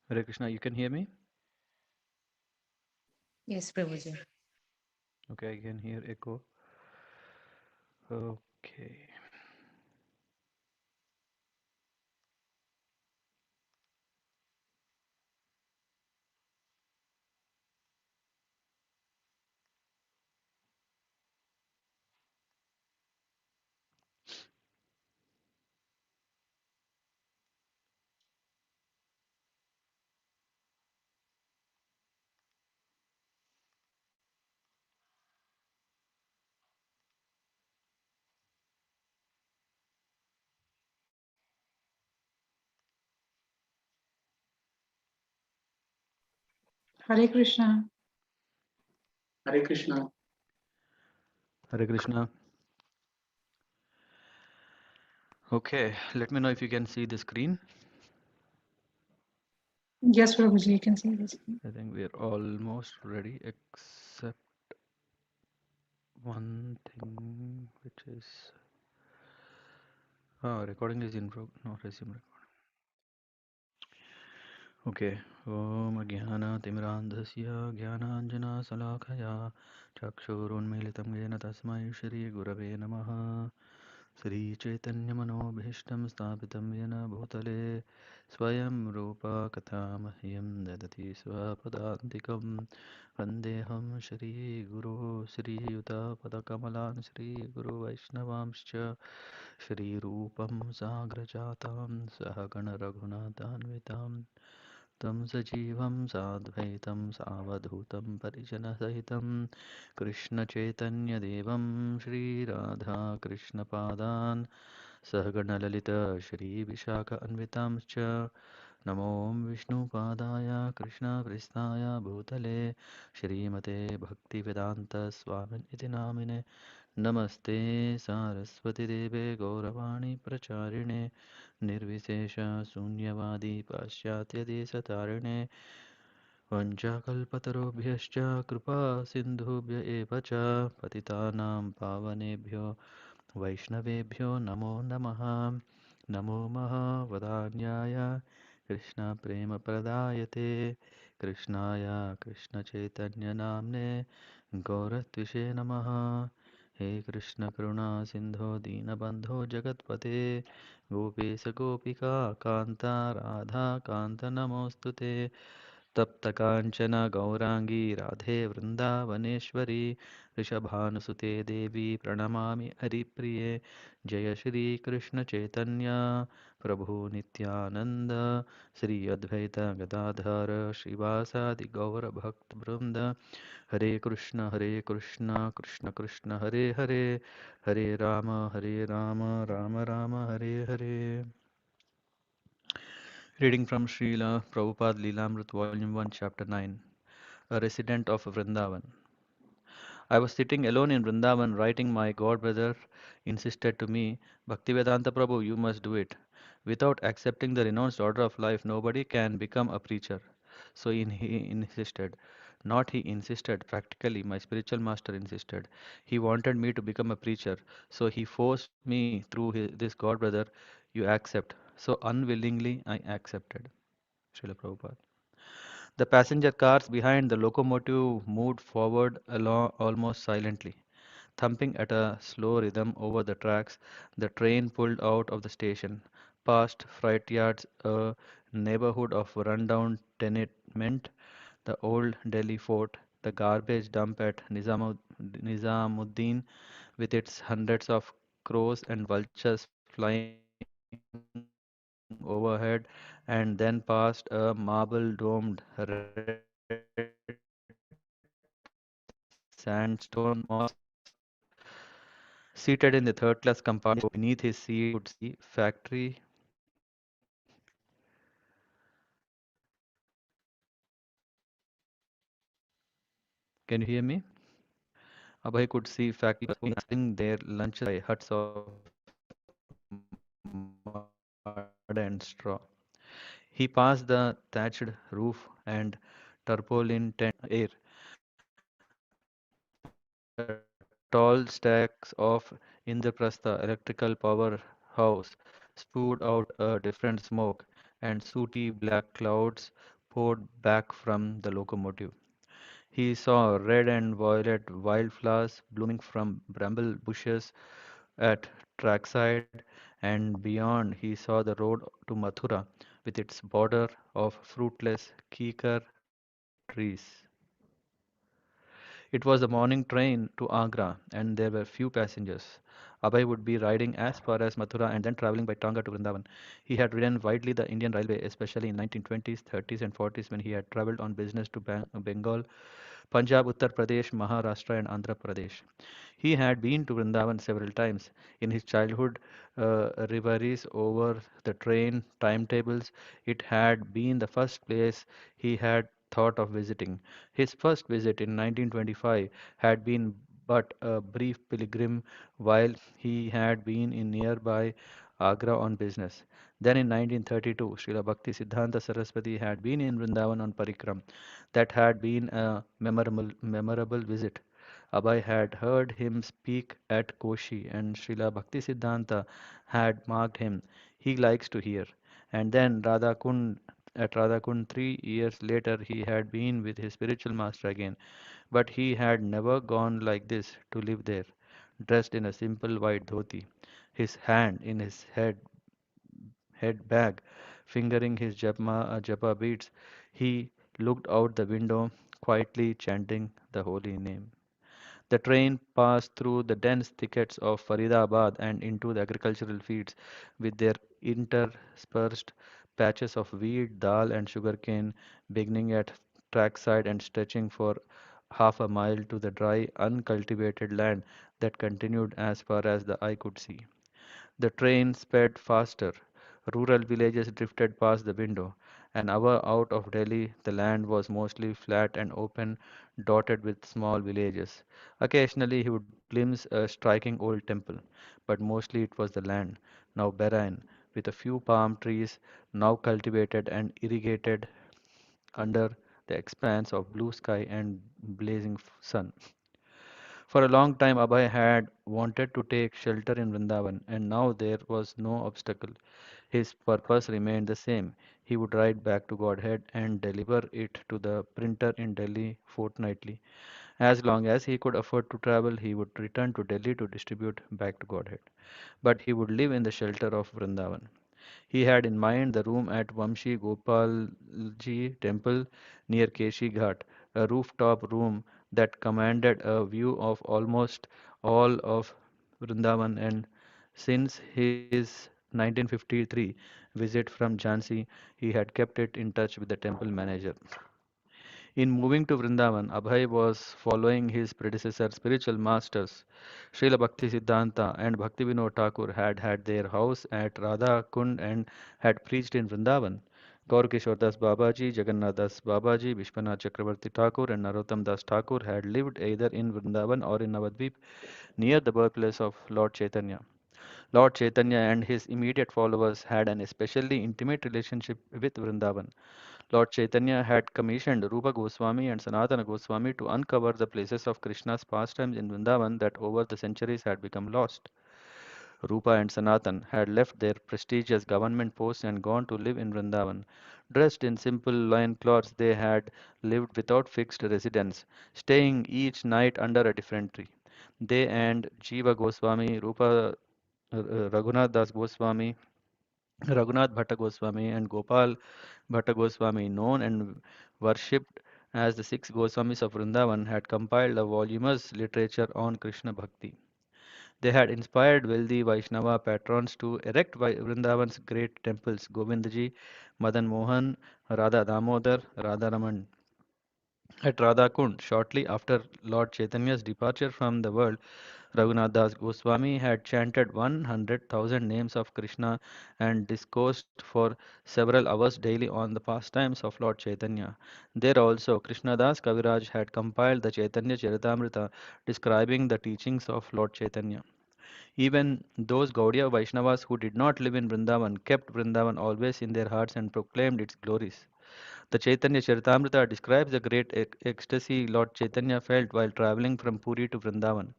Hare Krishna, you can hear me? Yes, Prabhuji. Okay, I can hear echo. Okay. Hare Krishna. Hare Krishna. Hare Krishna. Okay, let me know if you can see the screen. Yes, Prabhuji, you can see this. I think we are almost ready, except one thing, which is recording is in progress. No, resume record. Okay. Om Jnana Jnananjana Salakaya Chakshurunmilitam Yena Tasmai Shri Gurave Namaha Shri Chaitanya Manobhishtam Sthapitam Yena Bhutale Swayam Rupa Katamahyam Dadati Swapadantikam Vandeham Shri Guru Shri Yuta Padakamalan Shri Guru Vaishnavamscha Shri Rupam Sagrajatam Sahagana Raghunathanvitam तं सजीवं साद्वैतं सावधूतं परिजनसहितं कृष्णचैतन्यदेवं श्रीराधाकृष्णपादान् सहगणललित श्रीविशाखान्वितांश्च नमो विष्णुपादाय कृष्णप्रेष्ठाय भूतले श्रीमते भक्तिवेदान्तस्वामिनिति नामिने नमस्ते सारस्वतीदेवे गौरवाणी प्रचारिणे निर्विशेष शून्यवादी पाश्चात्यदेशतारिणे वञ्चाकल्पतरुभ्यश्च कृपा सिन्धुभ्य एव च पतितानां पावनेभ्यो वैष्णवेभ्यो नमो नमः नमो महावदान्याय कृष्णप्रेमप्रदायते कृष्णाय कृष्णचैतन्यनाम्ने गौरत्विषे नमः हे कृष्ण करुणा सिन्धो दीनबन्धो जगत्पते गोपेश गोपिका कान्ता राधा कान्त नमोऽस्तु ते तप्तकाञ्चन गौराङ्गी राधे वृन्दावनेश्वरी ऋषभानुसुते देवी प्रणमामि हरिप्रिये जय श्रीकृष्णचैतन्य प्रभु नित्यानन्द श्री अद्वैत गदाधर श्रीवासादि गौरभक्तवृन्द हरे Krishna Krishna Krishna Hare Hare Hare Ram Ram Ram Hare Hare. Reading from Śrīla Prabhupāda-līlāmṛta Volume 1 Chapter 9. A resident of Vrindavan. I was sitting alone in Vrindavan writing. My god brother insisted to me, Bhaktivedanta Prabhu, you must do it. Without accepting the renounced order of life, nobody can become a preacher. So he insisted. Not he insisted, practically, my spiritual master insisted. He wanted me to become a preacher. So he forced me through this god brother, you accept. So unwillingly I accepted. Srila Prabhupada. The passenger cars behind the locomotive moved forward along almost silently. Thumping at a slow rhythm over the tracks, the train pulled out of the station, past freight yards, a neighborhood of rundown tenement, the old Delhi fort, the garbage dump at Nizamuddin with its hundreds of crows and vultures flying overhead, and then past a marble domed red sandstone mosque seated in the third class compartment beneath his seat. Prabhupada could see factory. Can you hear me? Abhay could see factory workers selling their lunches nearby, huts of mud and straw. He passed the thatched roof and tarpaulin tent air, the tall stacks of Indraprastha electrical powerhouse spewed out a different smoke, and sooty black clouds poured back from the locomotive. He saw red and violet wildflowers blooming from bramble bushes at trackside, and beyond he saw the road to Mathura with its border of fruitless kikar trees. It was the morning train to Agra, and there were few passengers. Abhay would be riding as far as Mathura and then traveling by Tanga to Vrindavan. He had ridden widely the Indian Railway, especially in 1920s, 30s, and 40s when he had traveled on business to Bengal, Punjab, Uttar Pradesh, Maharashtra, and Andhra Pradesh. He had been to Vrindavan several times. In his childhood reveries over the train timetables, it had been the first place he had thought of visiting. His first visit in 1925 had been but a brief pilgrim while he had been in nearby Agra on business. Then in 1932, Srila Bhakti Siddhanta Saraswati had been in Vrindavan on parikram. That had been a memorable visit. Abhay had heard him speak at Koshi, and Srila Bhaktisiddhanta had marked him. He likes to hear. And then at Radhakund 3 years later, he had been with his spiritual master again. But he had never gone like this to live there, dressed in a simple white dhoti, his hand in his head bag, fingering his japa beads. He looked out the window, quietly chanting the holy name. The train passed through the dense thickets of Faridabad and into the agricultural fields with their interspersed patches of wheat, dal, and sugarcane beginning at trackside and stretching for half a mile to the dry, uncultivated land that continued as far as the eye could see. The train sped faster. Rural villages drifted past the window. An hour out of Delhi, the land was mostly flat and open, dotted with small villages. Occasionally, he would glimpse a striking old temple, but mostly it was the land, now barren, with a few palm trees, now cultivated and irrigated under the expanse of blue sky and blazing sun. For a long time, Abhay had wanted to take shelter in Vrindavan, and now there was no obstacle. His purpose remained the same. He would write back to Godhead and deliver it to the printer in Delhi fortnightly. As long as he could afford to travel, he would return to Delhi to distribute back to Godhead. But he would live in the shelter of Vrindavan. He had in mind the room at Vamshi Gopalji temple near Keshi Ghat, a rooftop room that commanded a view of almost all of Vrindavan, and since his 1953 visit from Jhansi, he had kept it in touch with the temple manager. In moving to Vrindavan, Abhay was following his predecessor spiritual masters. Srila Bhakti Siddhanta and Bhaktivinoda Thakur had had their house at Radha Kund and had preached in Vrindavan. Gaur Kishore Das Babaji, Jagannath Das Babaji, Vishwanath Chakravarti Thakur, and Narottam Das Thakur had lived either in Vrindavan or in Navadvip, near the birthplace of Lord Chaitanya. Lord Chaitanya and his immediate followers had an especially intimate relationship with Vrindavan. Lord Chaitanya had commissioned Rupa Goswami and Sanatana Goswami to uncover the places of Krishna's pastimes in Vrindavan that over the centuries had become lost. Rupa and Sanatan had left their prestigious government posts and gone to live in Vrindavan. Dressed in simple loin cloths, they had lived without fixed residence, staying each night under a different tree. They and Jiva Goswami, Rupa Raghunath Das Goswami, Raghunath Bhatta Goswami, and Gopal Bhatta Goswami, known and worshipped as the six Goswamis of Vrindavan, had compiled a voluminous literature on Krishna Bhakti. They had inspired wealthy Vaishnava patrons to erect Vrindavan's great temples Govindaji, Madan Mohan, Radha Damodar, Radha Raman. At Radha Kund, shortly after Lord Chaitanya's departure from the world, Raghunath Das Goswami had chanted 100,000 names of Krishna and discoursed for several hours daily on the pastimes of Lord Chaitanya. There also, Krishna Das Kaviraj had compiled the Chaitanya Charitamrita describing the teachings of Lord Chaitanya. Even those Gaudiya Vaishnavas who did not live in Vrindavan kept Vrindavan always in their hearts and proclaimed its glories. The Chaitanya Charitamrita describes the great ecstasy Lord Chaitanya felt while traveling from Puri to Vrindavan.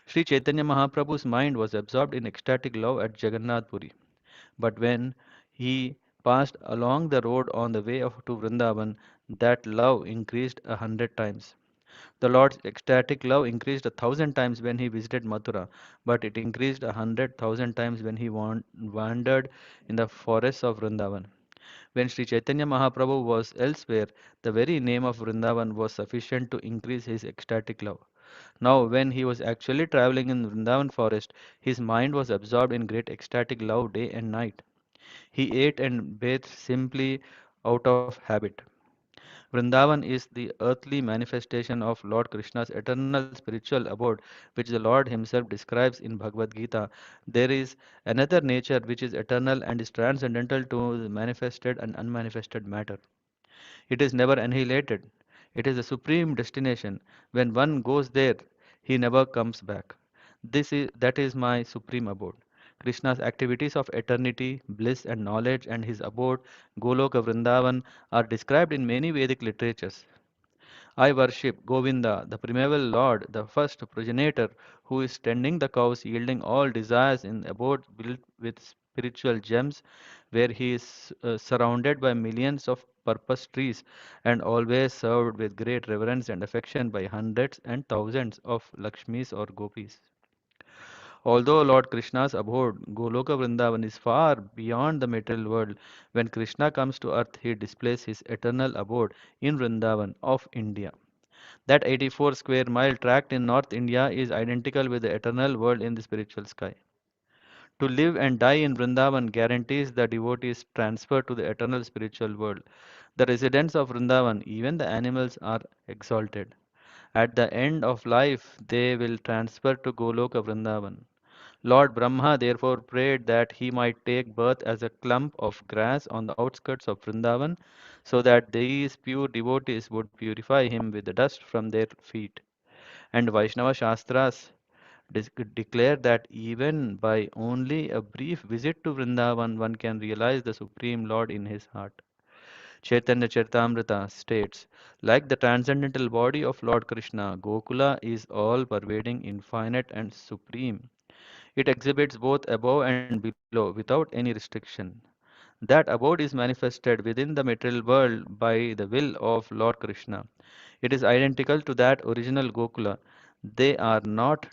Sri Chaitanya Mahaprabhu's mind was absorbed in ecstatic love at Jagannath Puri. But when he passed along the road on the way to Vrindavan, that love increased 100 times. The Lord's ecstatic love increased 1,000 times when he visited Mathura, but it increased 100,000 times when he wandered in the forests of Vrindavan. When Sri Chaitanya Mahaprabhu was elsewhere, the very name of Vrindavan was sufficient to increase his ecstatic love. Now, when he was actually traveling in Vrindavan forest, his mind was absorbed in great ecstatic love day and night. He ate and bathed simply out of habit. Vrindavan is the earthly manifestation of Lord Krishna's eternal spiritual abode, which the Lord himself describes in Bhagavad Gita. There is another nature which is eternal and is transcendental to the manifested and unmanifested matter. It is never annihilated. It is the supreme destination. When one goes there, he never comes back. That is my supreme abode. Krishna's activities of eternity, bliss and knowledge and his abode, Goloka Vrindavan, are described in many Vedic literatures. I worship Govinda, the primeval Lord, the first progenitor, who is tending the cows, yielding all desires in abode built with spiritual gems, where he is surrounded by millions of purpose trees and always served with great reverence and affection by hundreds and thousands of Lakshmis or Gopis. Although Lord Krishna's abode, Goloka Vrindavan, is far beyond the material world, when Krishna comes to earth, he displays his eternal abode in Vrindavan of India. That 84 square mile tract in North India is identical with the eternal world in the spiritual sky. To live and die in Vrindavan guarantees the devotee's transfer to the eternal spiritual world. The residents of Vrindavan, even the animals, are exalted. At the end of life, they will transfer to Goloka Vrindavan. Lord Brahma therefore prayed that he might take birth as a clump of grass on the outskirts of Vrindavan, so that these pure devotees would purify him with the dust from their feet. And Vaishnava Shastras declare that even by only a brief visit to Vrindavan, one can realize the Supreme Lord in his heart. Chaitanya Charitamrita states, like the transcendental body of Lord Krishna, Gokula is all pervading, infinite, and supreme. It exhibits both above and below without any restriction. That abode is manifested within the material world by the will of Lord Krishna. It is identical to that original Gokula. They are not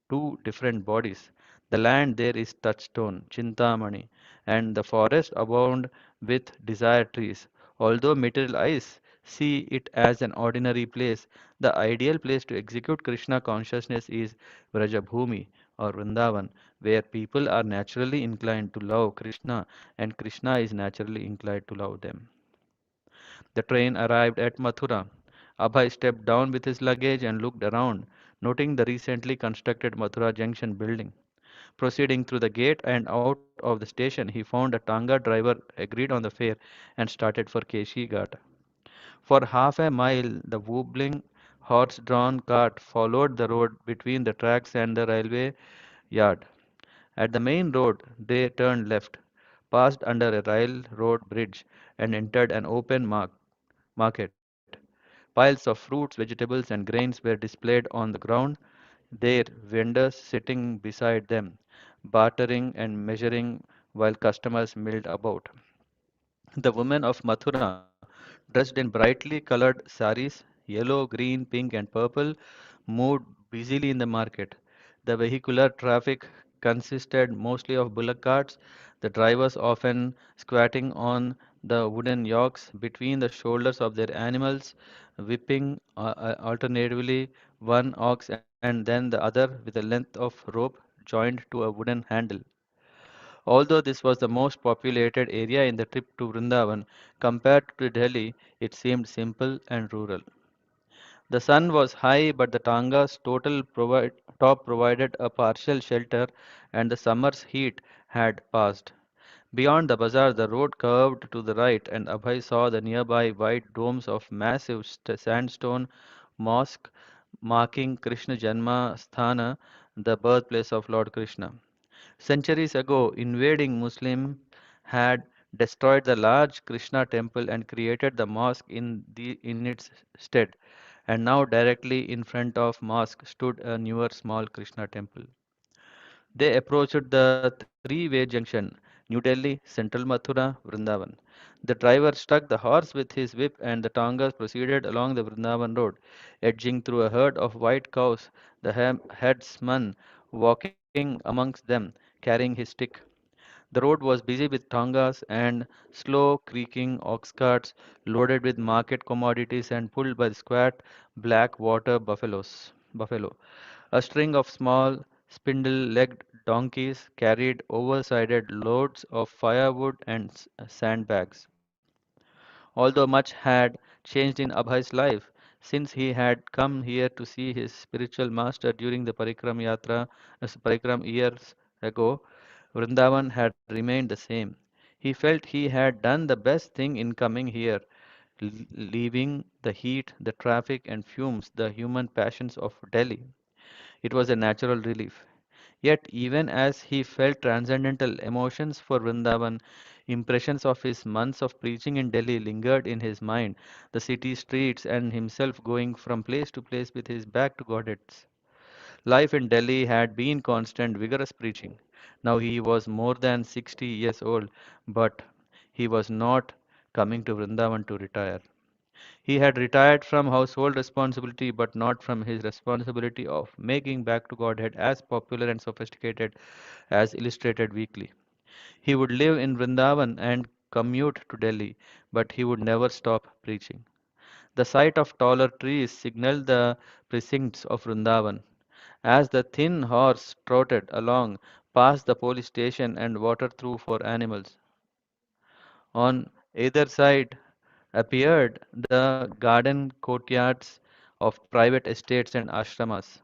two different bodies. The land there is touchstone, Chintamani, and the forest abound with desire trees. Although material eyes see it as an ordinary place, the ideal place to execute Krishna consciousness is Vrajabhumi or Vrindavan, where people are naturally inclined to love Krishna and Krishna is naturally inclined to love them. The train arrived at Mathura. Abhay stepped down with his luggage and looked around, noting the recently constructed Mathura Junction building. Proceeding through the gate and out of the station, he found a Tanga driver agreed on the fare and started for Keshi Ghat. For half a mile, the wobbling horse-drawn cart followed the road between the tracks and the railway yard. At the main road, they turned left, passed under a railroad bridge, and entered an open market. Piles of fruits, vegetables, and grains were displayed on the ground, their vendors sitting beside them, bartering and measuring while customers milled about. The women of Mathura, dressed in brightly colored saris, yellow, green, pink, and purple, moved busily in the market. The vehicular traffic consisted mostly of bullock carts, the drivers often squatting on the wooden yokes between the shoulders of their animals, whipping alternatively one ox and then the other with a length of rope joined to a wooden handle. Although this was the most populated area in the trip to Vrindavan, compared to Delhi, it seemed simple and rural. The sun was high, but the Tanga's top provided a partial shelter, and the summer's heat had passed. Beyond the bazaar, the road curved to the right, and Abhay saw the nearby white domes of massive sandstone mosque marking Krishna Janma Sthana, the birthplace of Lord Krishna. Centuries ago, invading Muslims had destroyed the large Krishna temple and created the mosque in its stead. And now directly in front of mosque stood a newer small Krishna temple. They approached the three-way junction. New Delhi, Central Mathura, Vrindavan. The driver struck the horse with his whip and the Tangas proceeded along the Vrindavan road, edging through a herd of white cows, the headsman walking amongst them, carrying his stick. The road was busy with tangas and slow creaking ox carts loaded with market commodities and pulled by the squat black water buffalo. A string of small spindle-legged donkeys carried oversized loads of firewood and sandbags. Although much had changed in Abhay's life since he had come here to see his spiritual master during the Parikram years ago, Vrindavan had remained the same. He felt he had done the best thing in coming here, leaving the heat, the traffic and fumes, the human passions of Delhi. It was a natural relief. Yet, even as he felt transcendental emotions for Vrindavan, impressions of his months of preaching in Delhi lingered in his mind, the city streets and himself going from place to place with his back to Godheads. Life in Delhi had been constant, vigorous preaching. Now he was more than 60 years old, but he was not coming to Vrindavan to retire. He had retired from household responsibility, but not from his responsibility of making back to Godhead as popular and sophisticated as illustrated weekly. He would live in Vrindavan and commute to Delhi, but he would never stop preaching. The sight of taller trees signaled the precincts of Vrindavan. As the thin horse trotted along past the police station and water through for animals, on either side appeared the garden courtyards of private estates and ashramas.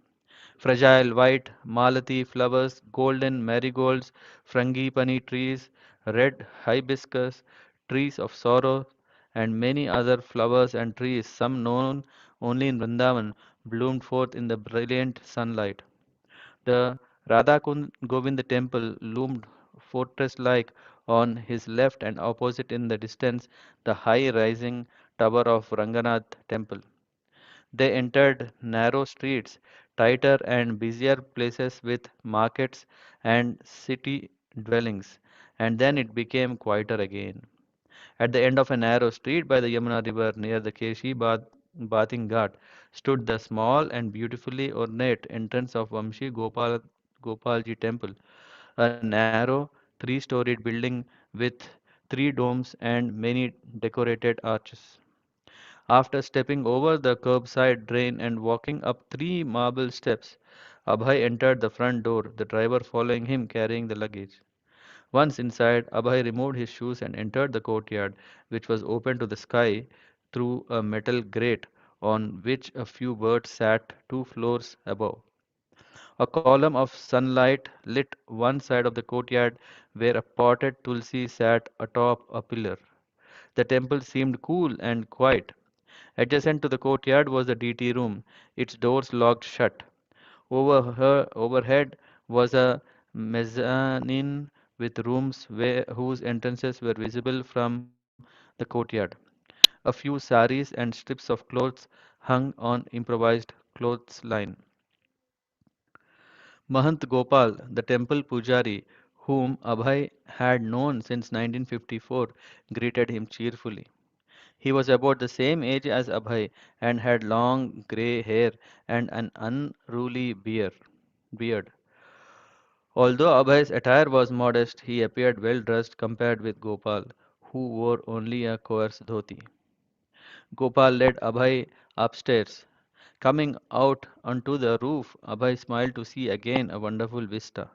Fragile white malati flowers, golden marigolds, frangipani trees, red hibiscus, trees of sorrow, and many other flowers and trees, some known only in Vrindavan, bloomed forth in the brilliant sunlight. The Govinda temple loomed fortress-like on his left, and opposite in the distance the high rising tower of Ranganath temple. They entered narrow streets, tighter and busier places with markets and city dwellings, and then it became quieter again. At the end of a narrow street by the Yamuna river near the bathing ghat stood the small and beautifully ornate entrance of Gopalji temple, a narrow three-storied building with three domes and many decorated arches. After stepping over the curbside drain and walking up three marble steps, Abhay entered the front door, the driver following him carrying the luggage. Once inside, Abhay removed his shoes and entered the courtyard, which was open to the sky through a metal grate on which a few birds sat 2 floors above. A column of sunlight lit one side of the courtyard where a potted tulsi sat atop a pillar. The temple seemed cool and quiet. Adjacent to the courtyard was the DT room, its doors locked shut. Overhead was a mezzanine with rooms whose entrances were visible from the courtyard. A few saris and strips of clothes hung on improvised clothesline. Mahant Gopal, the temple pujari, whom Abhay had known since 1954, greeted him cheerfully. He was about the same age as Abhay and had long grey hair and an unruly beard. Although Abhay's attire was modest, he appeared well dressed compared with Gopal, who wore only a coarse dhoti. Gopal led Abhay upstairs. Coming out onto the roof, Abhay smiled to see again a wonderful vista.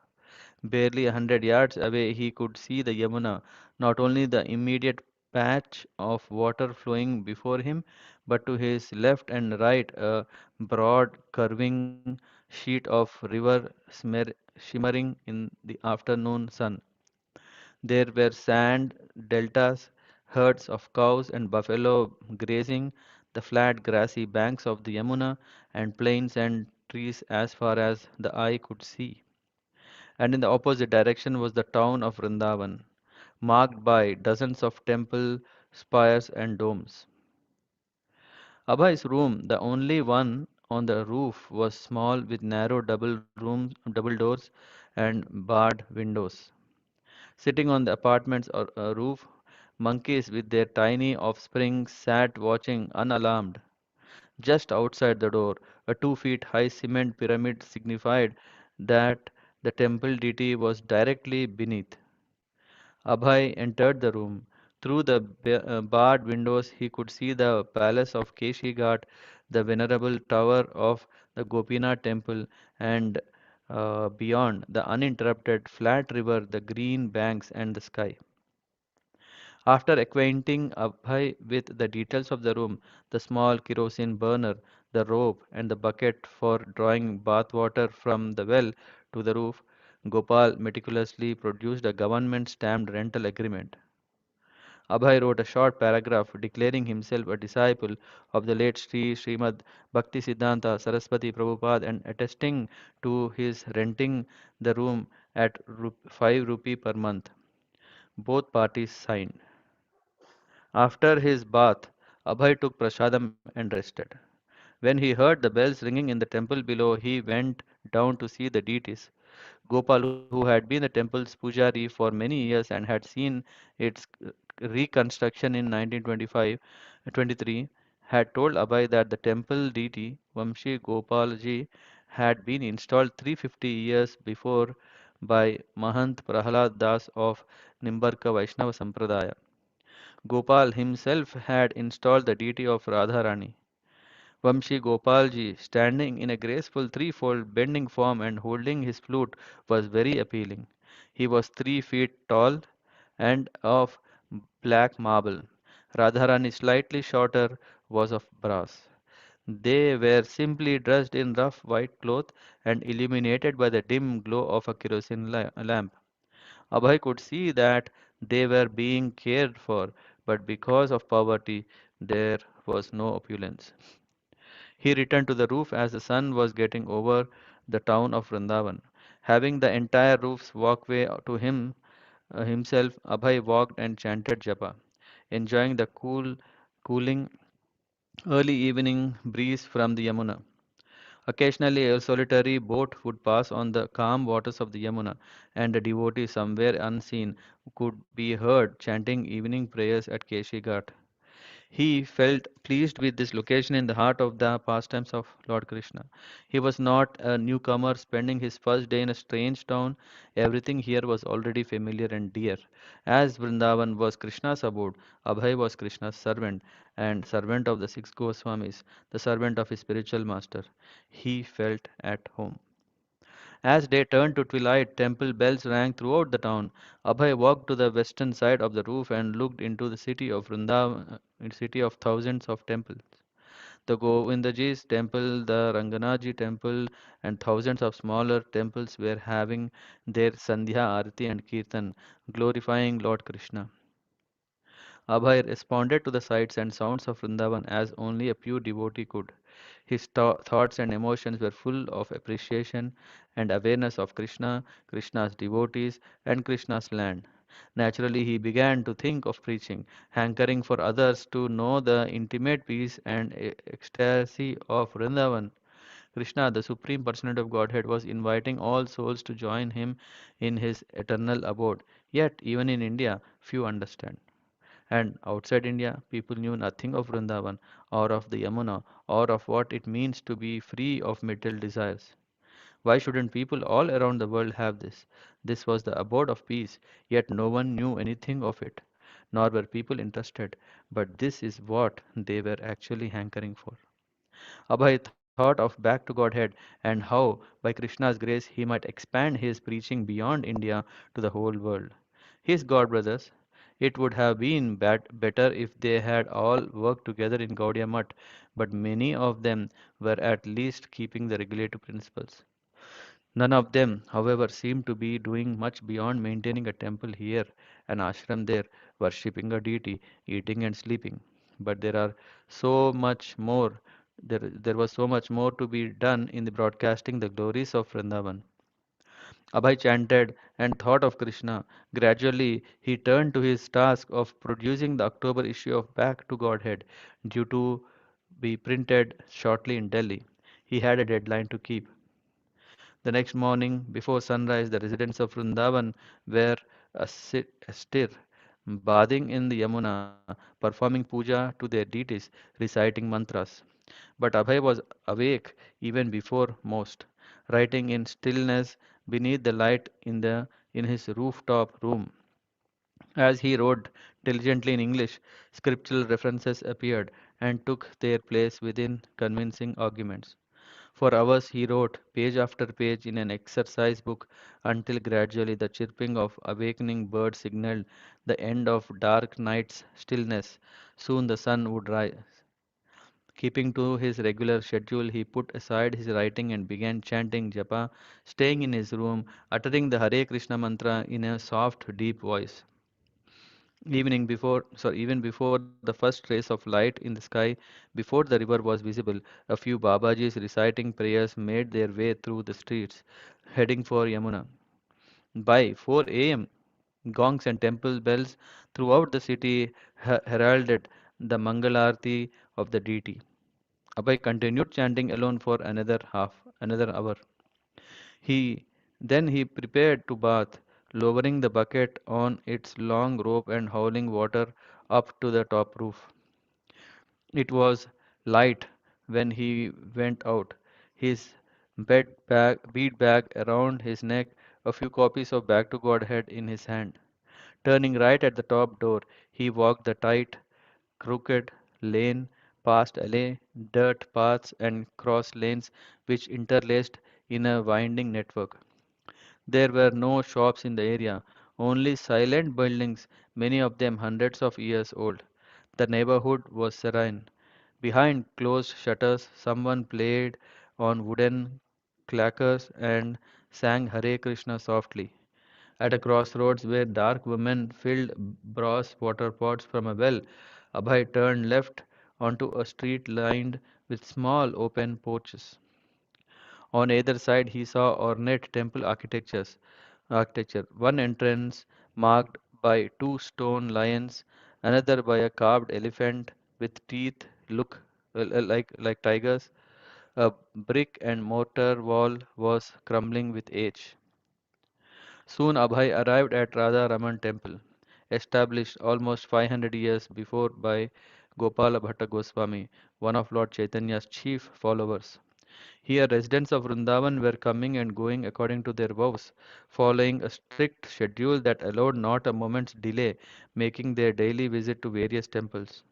Barely 100 yards away, he could see the Yamuna, not only the immediate patch of water flowing before him, but to his left and right, a broad, curving sheet of river shimmering in the afternoon sun. There were sand deltas, herds of cows and buffalo grazing the flat grassy banks of the Yamuna, and plains and trees as far as the eye could see. And in the opposite direction was the town of Vrindavan, marked by dozens of temple spires and domes. Abhai's room, the only one on the roof, was small with narrow double doors and barred windows. Sitting on the apartment's roof, monkeys with their tiny offspring sat watching unalarmed. Just outside the door, a 2 feet high cement pyramid signified that the temple deity was directly beneath. Abhay entered the room. Through the barred windows, he could see the palace of Keshi Ghat, the venerable tower of the Gopinath temple, and beyond, the uninterrupted flat river, the green banks, and the sky. After acquainting Abhay with the details of the room, the small kerosene burner, the rope, and the bucket for drawing bath water from the well to the roof, Gopal meticulously produced a government stamped rental agreement. Abhay wrote a short paragraph declaring himself a disciple of the late Srimad Bhaktisiddhanta Saraswati Prabhupada and attesting to his renting the room at 5 rupee per month. Both parties signed. After his bath, Abhay took prasadam and rested. When he heard the bells ringing in the temple below, he went down to see the deities. Gopal, who had been the temple's pujari for many years and had seen its reconstruction in 1923, had told Abhay that the temple deity Vamshi Gopalji had been installed 350 years before by Mahant Prahalad Das of Nimbarka Vaishnava Sampradaya. Gopal himself had installed the deity of Radharani. Vamshi Gopalji, standing in a graceful threefold bending form and holding his flute, was very appealing. He was 3 feet tall and of black marble. Radharani, slightly shorter, was of brass. They were simply dressed in rough white cloth and illuminated by the dim glow of a kerosene lamp. Abhay could see that they were being cared for, but because of poverty, there was no opulence. He returned to the roof as the sun was getting over the town of Vrindavan. Having the entire roof's walkway to himself, Abhay walked and chanted japa, enjoying the cooling early evening breeze from the Yamuna. Occasionally, a solitary boat would pass on the calm waters of the Yamuna, and a devotee somewhere unseen could be heard chanting evening prayers at Keshi Ghat. He felt pleased with this location in the heart of the pastimes of Lord Krishna. He was not a newcomer spending his first day in a strange town. Everything here was already familiar and dear. As Vrindavan was Krishna's abode, Abhay was Krishna's servant and servant of the six Goswamis, the servant of his spiritual master. He felt at home. As day turned to twilight, temple bells rang throughout the town. Abhay walked to the western side of the roof and looked into the city of Vrindavan, city of thousands of temples. The Govindaji's temple, the Ranganaji temple, and thousands of smaller temples were having their Sandhya Arati and Kirtan, glorifying Lord Krishna. Abhay responded to the sights and sounds of Vrindavan as only a pure devotee could. His thoughts and emotions were full of appreciation and awareness of Krishna, Krishna's devotees, and Krishna's land. Naturally, he began to think of preaching, hankering for others to know the intimate peace and ecstasy of Vrindavan. Krishna, the Supreme Personality of Godhead, was inviting all souls to join him in his eternal abode. Yet, even in India, few understand. And outside India, people knew nothing of Vrindavan or of the Yamuna or of what it means to be free of material desires. Why shouldn't people all around the world have this? This was the abode of peace, yet no one knew anything of it, nor were people interested. But this is what they were actually hankering for. Abhay thought of back to Godhead and how, by Krishna's grace, he might expand his preaching beyond India to the whole world. His God brothers, it would have been better if they had all worked together in Gaudiya Mutt, but many of them were at least keeping the regulative principles. None of them, however, seemed to be doing much beyond maintaining a temple here, an ashram there, worshipping a deity, eating and sleeping. But there are so much more. There was so much more to be done in the broadcasting the glories of Vrindavan. Abhay chanted and thought of Krishna. Gradually, he turned to his task of producing the October issue of Back to Godhead, due to be printed shortly in Delhi. He had a deadline to keep. The next morning, before sunrise, the residents of Vrindavan were astir, bathing in the Yamuna, performing puja to their deities, reciting mantras. But Abhay was awake even before most, writing in stillness beneath the light in his rooftop room. As he wrote diligently in English, scriptural references appeared and took their place within convincing arguments. For hours he wrote, page after page, in an exercise book until gradually the chirping of awakening birds signaled the end of dark night's stillness. Soon the sun would rise. Keeping to his regular schedule, he put aside his writing and began chanting japa, staying in his room, uttering the Hare Krishna mantra in a soft, deep voice. Even before the first rays of light in the sky, before the river was visible, a few Babajis reciting prayers made their way through the streets, heading for Yamuna. By 4 a.m., gongs and temple bells throughout the city heralded the Mangalarti of the deity. Abhay continued chanting alone for another hour. He he prepared to bath, lowering the bucket on its long rope and hauling water up to the top roof. It was light when he went out, his bead bag around his neck, a few copies of Back to Godhead in his hand. Turning right at the top door, he walked the tight, crooked lane past alley, dirt paths, and cross lanes which interlaced in a winding network. There were no shops in the area, only silent buildings, many of them hundreds of years old. The neighborhood was serene. Behind closed shutters, someone played on wooden clackers and sang Hare Krishna softly. At a crossroads where dark women filled brass water pots from a well, Abhay turned left onto a street lined with small open porches. On either side he saw ornate temple architecture, one entrance marked by two stone lions, another by a carved elephant with teeth look like tigers. A brick and mortar wall was crumbling with age. Soon Abhay arrived at Radha Raman temple, established almost 500 years before by Gopala Bhatta Goswami, one of Lord Chaitanya's chief followers. Here, residents of Vrindavan were coming and going according to their vows, following a strict schedule that allowed not a moment's delay, making their daily visit to various temples.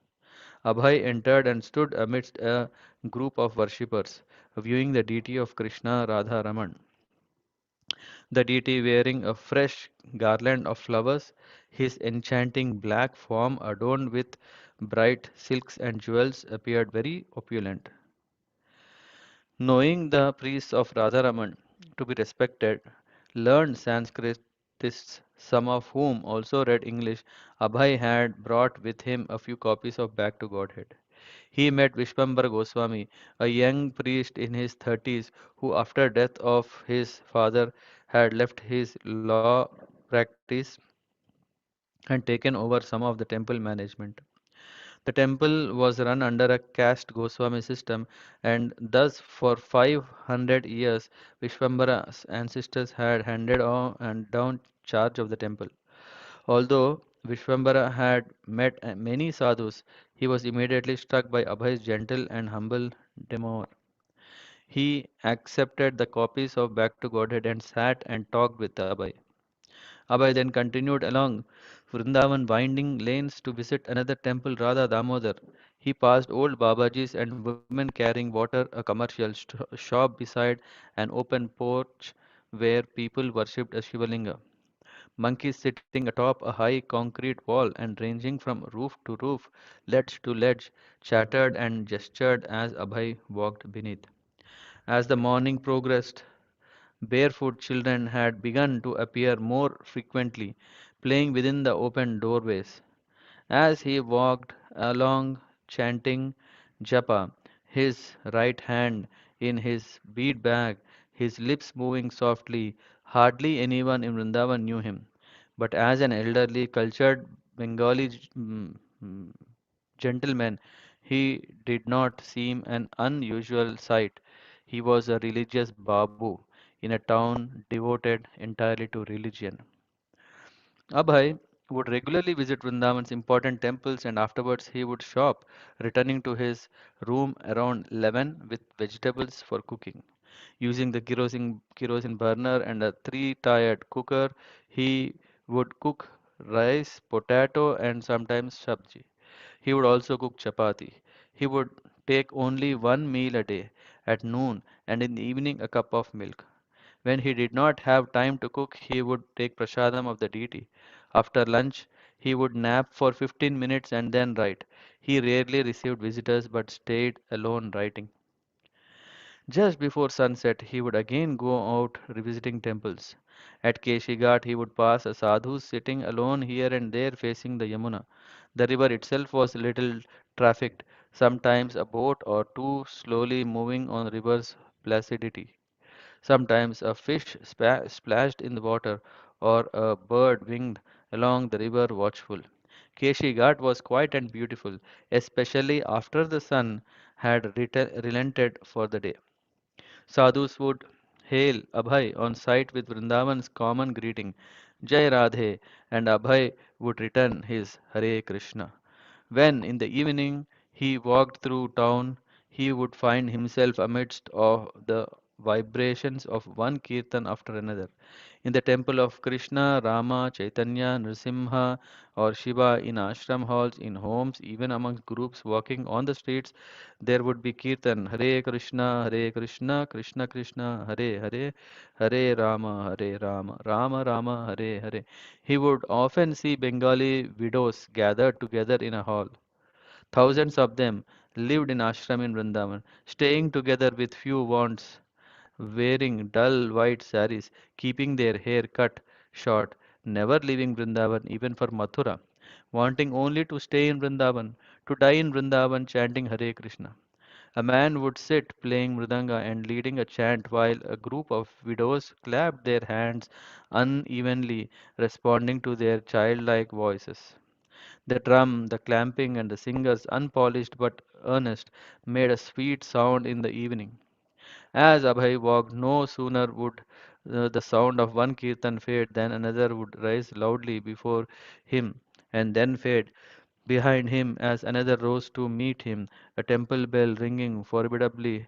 Abhay entered and stood amidst a group of worshippers, viewing the deity of Krishna Radha Raman. The deity wearing a fresh garland of flowers, his enchanting black form adorned with bright silks and jewels appeared very opulent. Knowing the priests of Radharaman to be respected, learned Sanskritists, some of whom also read English, Abhay had brought with him a few copies of Back to Godhead. He met Vishwambara Goswami, a young priest in his 30s who, after death of his father, had left his law practice and taken over some of the temple management. The temple was run under a caste Goswami system, and thus for 500 years Vishwambara's ancestors had handed on and down charge of the temple. Although Vishwambara had met many sadhus, he was immediately struck by Abhay's gentle and humble demeanor. He accepted the copies of Back to Godhead and sat and talked with Abhay. Abhay then continued along Vrindavan winding lanes to visit another temple, Radha Damodar. He passed old Babajis and women carrying water, a commercial shop beside an open porch where people worshipped a Shivalinga. Monkeys sitting atop a high concrete wall and ranging from roof to roof, ledge to ledge, chattered and gestured as Abhay walked beneath. As the morning progressed, barefoot children had begun to appear more frequently, playing within the open doorways. As he walked along chanting japa, his right hand in his bead bag, his lips moving softly, hardly anyone in Vrindavan knew him. But as an elderly, cultured Bengali gentleman, he did not seem an unusual sight. He was a religious Babu in a town devoted entirely to religion. Abhay would regularly visit Vrindavan's important temples and afterwards he would shop, returning to his room around 11 with vegetables for cooking. Using the kerosene burner and a three-tiered cooker, he would cook rice, potato, and sometimes sabji. He would also cook chapati. He would take only one meal a day, at noon, and in the evening a cup of milk. When he did not have time to cook, he would take prasadam of the deity. After lunch, he would nap for 15 minutes and then write. He rarely received visitors but stayed alone writing. Just before sunset, he would again go out revisiting temples. At Keshigat, he would pass a sadhu sitting alone here and there facing the Yamuna. The river itself was little trafficked, sometimes a boat or two slowly moving on the river's placidity. Sometimes a fish splashed in the water, or a bird winged along the river watchful. Keshi Ghat was quiet and beautiful, especially after the sun had relented for the day. Sadhus would hail Abhay on sight with Vrindavan's common greeting, Jai Radhe, and Abhay would return his Hare Krishna. When in the evening he walked through town, he would find himself amidst of the vibrations of one kirtan after another. In the temple of Krishna, Rama, Chaitanya, Nrsimha, or Shiva, in ashram halls, in homes, even amongst groups walking on the streets, there would be kirtan Hare Krishna, Krishna Krishna, Hare Hare, Hare Rama, Hare Rama, Rama Rama, Hare Hare. He would often see Bengali widows gathered together in a hall. Thousands of them lived in ashram in Vrindavan, staying together with few wants, wearing dull white saris, keeping their hair cut short, never leaving Vrindavan even for Mathura, wanting only to stay in Vrindavan, to die in Vrindavan chanting Hare Krishna. A man would sit playing mridanga and leading a chant while a group of widows clapped their hands unevenly, responding to their childlike voices. The drum, the clamping, and the singers, unpolished but earnest, made a sweet sound in the evening. As Abhay walked, no sooner would the sound of one kirtan fade than another would rise loudly before him and then fade behind him as another rose to meet him, a temple bell ringing formidably,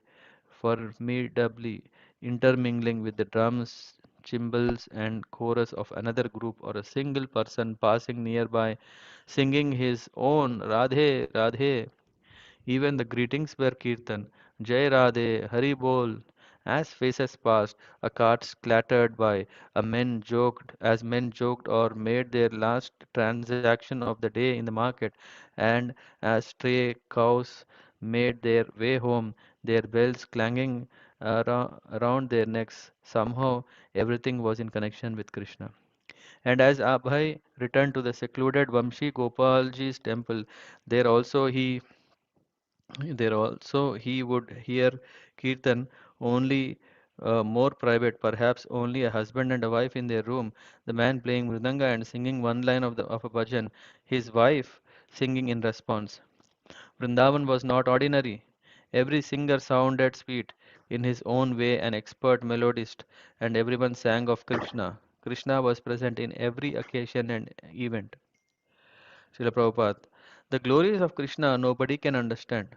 intermingling with the drums, cymbals, and chorus of another group or a single person passing nearby, singing his own Radhe, Radhe. Even the greetings were kirtan. Jai Radhe, Hari Bol. As faces passed, a carts clattered by, men joked or made their last transaction of the day in the market, and as stray cows made their way home, their bells clanging around their necks. Somehow, everything was in connection with Krishna. And as Abhay returned to the secluded Vamshi Gopalji's temple, there also he there also he would hear kirtan only more private, perhaps only a husband and a wife in their room, the man playing mridanga and singing one line of a bhajan, his wife singing in response. Vrindavan was not ordinary. Every singer sounded sweet, in his own way an expert melodist, and everyone sang of Krishna. Krishna was present in every occasion and event. Srila Prabhupada. The glories of Krishna nobody can understand.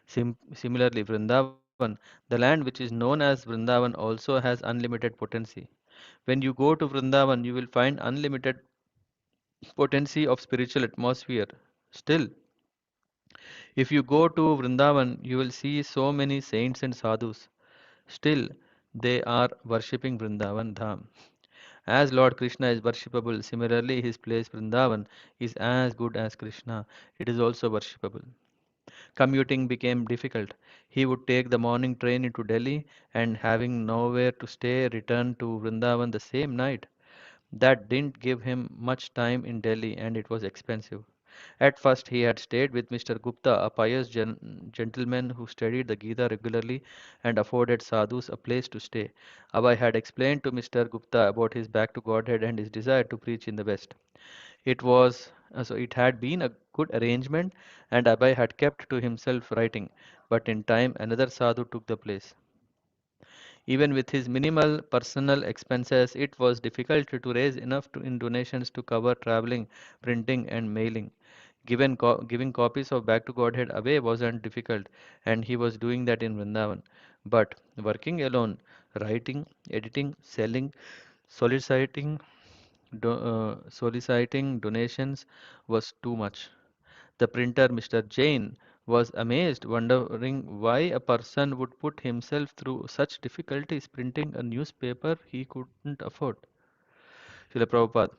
Similarly, Vrindavan, the land which is known as Vrindavan, also has unlimited potency. When you go to Vrindavan, you will find unlimited potency of spiritual atmosphere. Still, if you go to Vrindavan, you will see so many saints and sadhus. Still, they are worshipping Vrindavan Dham. As Lord Krishna is worshipable, similarly his place Vrindavan is as good as Krishna. It is also worshipable. Commuting became difficult. He would take the morning train into Delhi and, having nowhere to stay, return to Vrindavan the same night. That didn't give him much time in Delhi and it was expensive. At first, he had stayed with Mr. Gupta, a pious gentleman who studied the Gita regularly and afforded sadhus a place to stay. Abhay had explained to Mr. Gupta about his back to Godhead and his desire to preach in the West. It had been a good arrangement, and Abhay had kept to himself writing. But in time, another sadhu took the place. Even with his minimal personal expenses, it was difficult to raise enough in donations to cover traveling, printing, and mailing. Giving copies of Back to Godhead away wasn't difficult, and he was doing that in Vrindavan. But working alone, writing, editing, selling, soliciting, soliciting donations was too much. The printer, Mr. Jain, was amazed, wondering why a person would put himself through such difficulties printing a newspaper he couldn't afford. Srila Prabhupada.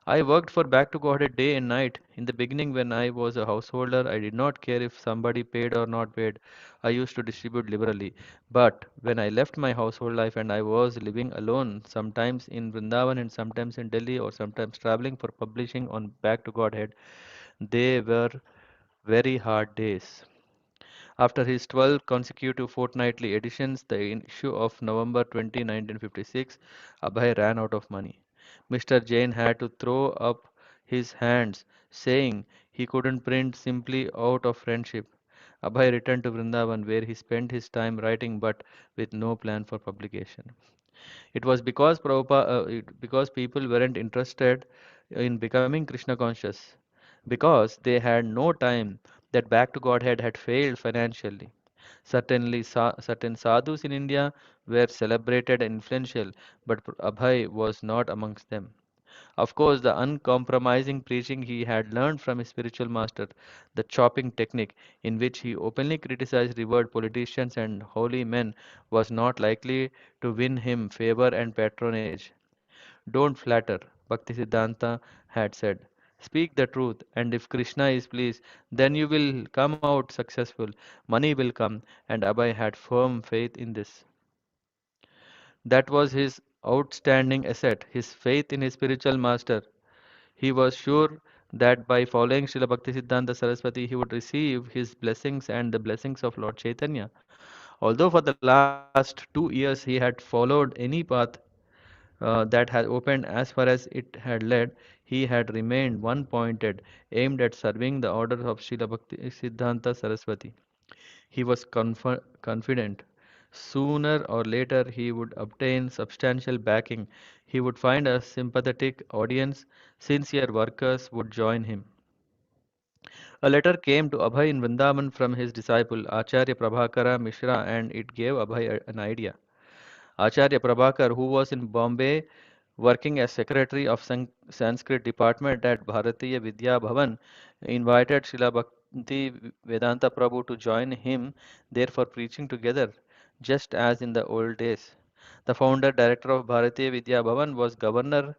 I worked for Back to Godhead day and night. In the beginning, when I was a householder, I did not care if somebody paid or not paid. I used to distribute liberally. But when I left my household life and I was living alone, sometimes in Vrindavan and sometimes in Delhi or sometimes traveling for publishing on Back to Godhead, they were very hard days. After his 12 consecutive fortnightly editions, the issue of November 20, 1956, Abhay ran out of money. Mr. Jain had to throw up his hands, saying he couldn't print simply out of friendship. Abhay returned to Vrindavan, where he spent his time writing but with no plan for publication. It was because people weren't interested in becoming Krishna conscious, because they had no time, that Back to Godhead had failed financially. Certainly, certain sadhus in India were celebrated and influential, but Abhay was not amongst them. Of course, the uncompromising preaching he had learned from his spiritual master, the chopping technique in which he openly criticized revered politicians and holy men, was not likely to win him favor and patronage. Don't flatter, Bhaktisiddhanta had said. Speak the truth, and if Krishna is pleased, then you will come out successful. Money will come, and Abhay had firm faith in this. That was his outstanding asset, his faith in his spiritual master. He was sure that by following Srila Bhaktisiddhanta Saraswati, he would receive his blessings and the blessings of Lord Chaitanya. Although for the last 2 years he had followed any path that had opened as far as it had led, he had remained one pointed, aimed at serving the order of Srila Bhaktisiddhanta Saraswati. He was confident. Sooner or later he would obtain substantial backing. He would find a sympathetic audience. Sincere workers would join him. A letter came to Abhay in Vrindavan from his disciple Acharya Prabhakara Mishra, and it gave Abhay an idea. Acharya Prabhakar, who was in Bombay working as secretary of Sanskrit department at Bharatiya Vidya Bhavan, invited Srila Bhakti Vedanta Prabhu to join him there for preaching together, just as in the old days. The founder director of Bharatiya Vidya Bhavan was Governor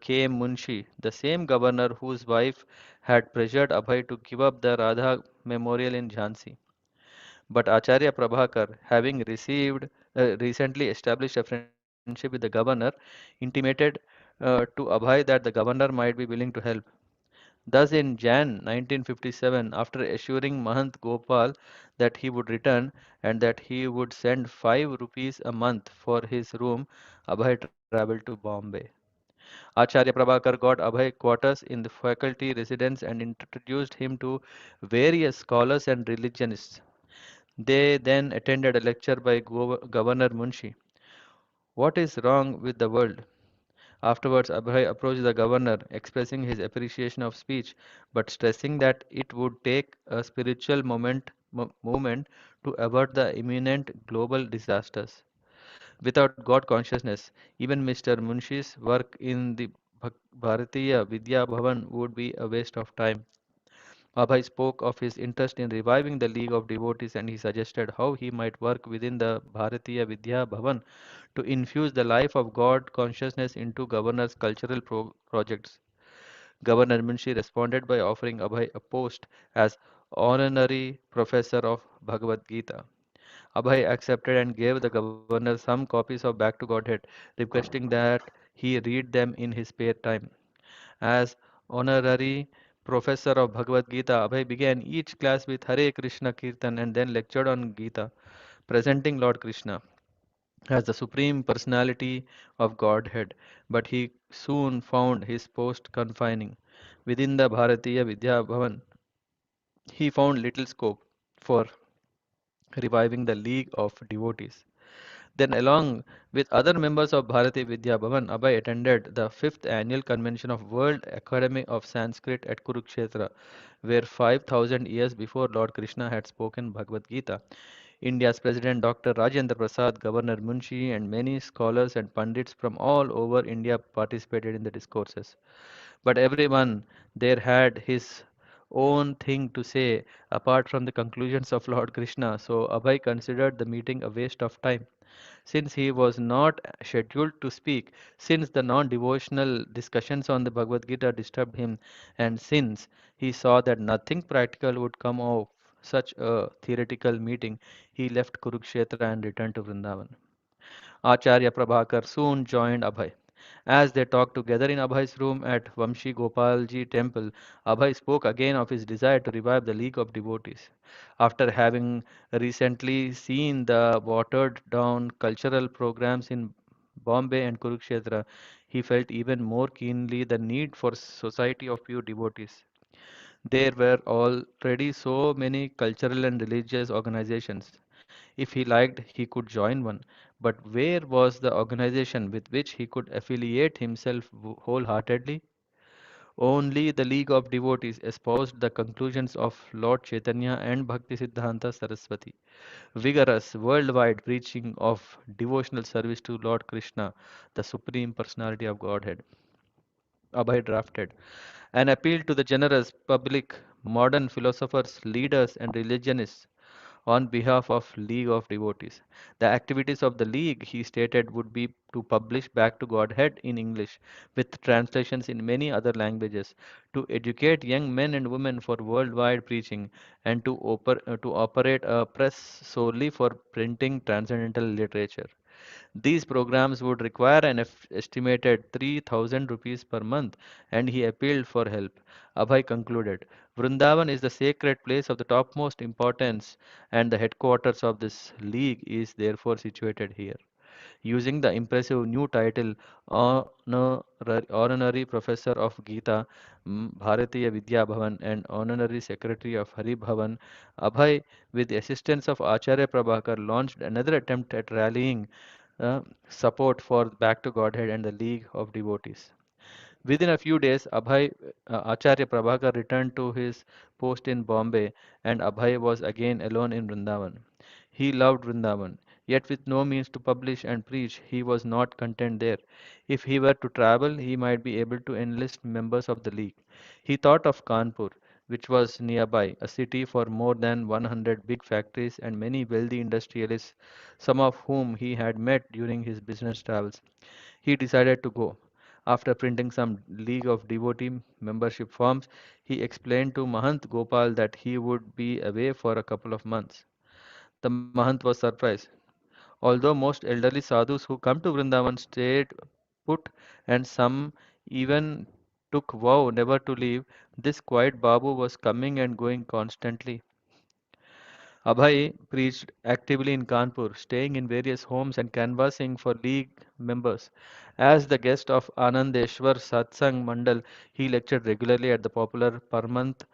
K. M. Munshi, the same governor whose wife had pressured Abhay to give up the Radha Memorial in Jhansi. But Acharya Prabhakar, having recently established a friendship with the governor, intimated to Abhay that the governor might be willing to help. Thus, in Jan 1957, after assuring Mahant Gopal that he would return and that he would send 5 rupees a month for his room, Abhay traveled to Bombay. Acharya Prabhakar got Abhay quarters in the faculty residence and introduced him to various scholars and religionists. They then attended a lecture by Governor Munshi. What is wrong with the world? Afterwards, Abhay approached the governor, expressing his appreciation of speech, but stressing that it would take a spiritual movement to avert the imminent global disasters. Without God consciousness, even Mr. Munshi's work in the Bharatiya Vidya Bhavan would be a waste of time. Abhay spoke of his interest in reviving the League of Devotees, and he suggested how he might work within the Bharatiya Vidya Bhavan to infuse the life of God consciousness into governor's cultural projects. Governor Munshi responded by offering Abhay a post as honorary professor of Bhagavad Gita. Abhay accepted and gave the governor some copies of Back to Godhead, requesting that he read them in his spare time. As honorary professor of Bhagavad Gita, Abhay began each class with Hare Krishna Kirtan and then lectured on Gita, presenting Lord Krishna as the supreme personality of Godhead. But he soon found his post confining. Within the Bharatiya Vidya Bhavan, he found little scope for reviving the League of Devotees. Then, along with other members of Bharati Vidya Bhavan, Abhay attended the 5th annual convention of World Academy of Sanskrit at Kurukshetra, where 5,000 years before Lord Krishna had spoken Bhagavad Gita. India's President Dr. Rajendra Prasad, Governor Munshi, and many scholars and pundits from all over India participated in the discourses. But everyone there had his own thing to say apart from the conclusions of Lord Krishna, so Abhay considered the meeting a waste of time. Since he was not scheduled to speak, since the non devotional discussions on the Bhagavad Gita disturbed him, and since he saw that nothing practical would come of such a theoretical meeting, he left Kurukshetra and returned to Vrindavan. Acharya Prabhakar soon joined Abhay. As they talked together in Abhay's room at Vamshi Gopalji temple, Abhay spoke again of his desire to revive the League of Devotees. After having recently seen the watered down cultural programs in Bombay and Kurukshetra, he felt even more keenly the need for society of pure devotees. There were already so many cultural and religious organizations. If he liked, he could join one. But where was the organization with which he could affiliate himself wholeheartedly? Only the League of Devotees espoused the conclusions of Lord Chaitanya and Bhaktisiddhanta Saraswati. Vigorous worldwide preaching of devotional service to Lord Krishna, the Supreme Personality of Godhead. Abhay drafted an appeal to the generous public, modern philosophers, leaders, and religionists on behalf of League of Devotees. The activities of the League, he stated, would be to publish Back to Godhead in English with translations in many other languages, to educate young men and women for worldwide preaching, and to operate a press solely for printing transcendental literature. These programs would require an estimated 3,000 rupees per month, and he appealed for help. Abhay concluded, Vrindavan is the sacred place of the topmost importance, and the headquarters of this league is therefore situated here. Using the impressive new title Honorary Professor of Gita, Bharatiya Vidya Bhavan, and Honorary Secretary of Hari Bhavan, Abhay, with the assistance of Acharya Prabhakar, launched another attempt at rallying uh, support for Back to Godhead and the League of Devotees. Within a few days, Acharya Prabhakar returned to his post in Bombay, and Abhay was again alone in Vrindavan. He loved Vrindavan, yet with no means to publish and preach, he was not content there. If he were to travel, he might be able to enlist members of the League. He thought of Kanpur, which was nearby, a city for more than 100 big factories and many wealthy industrialists, some of whom he had met during his business travels. He decided to go. After printing some League of Devotee membership forms, he explained to Mahant Gopal that he would be away for a couple of months. The Mahant was surprised. Although most elderly sadhus who come to Vrindavan stayed put and some even took vow never to leave, this quiet Babu was coming and going constantly. Abhay preached actively in Kanpur, staying in various homes and canvassing for League members. As the guest of Anandeshwar Satsang Mandal, he lectured regularly at the popular Parmat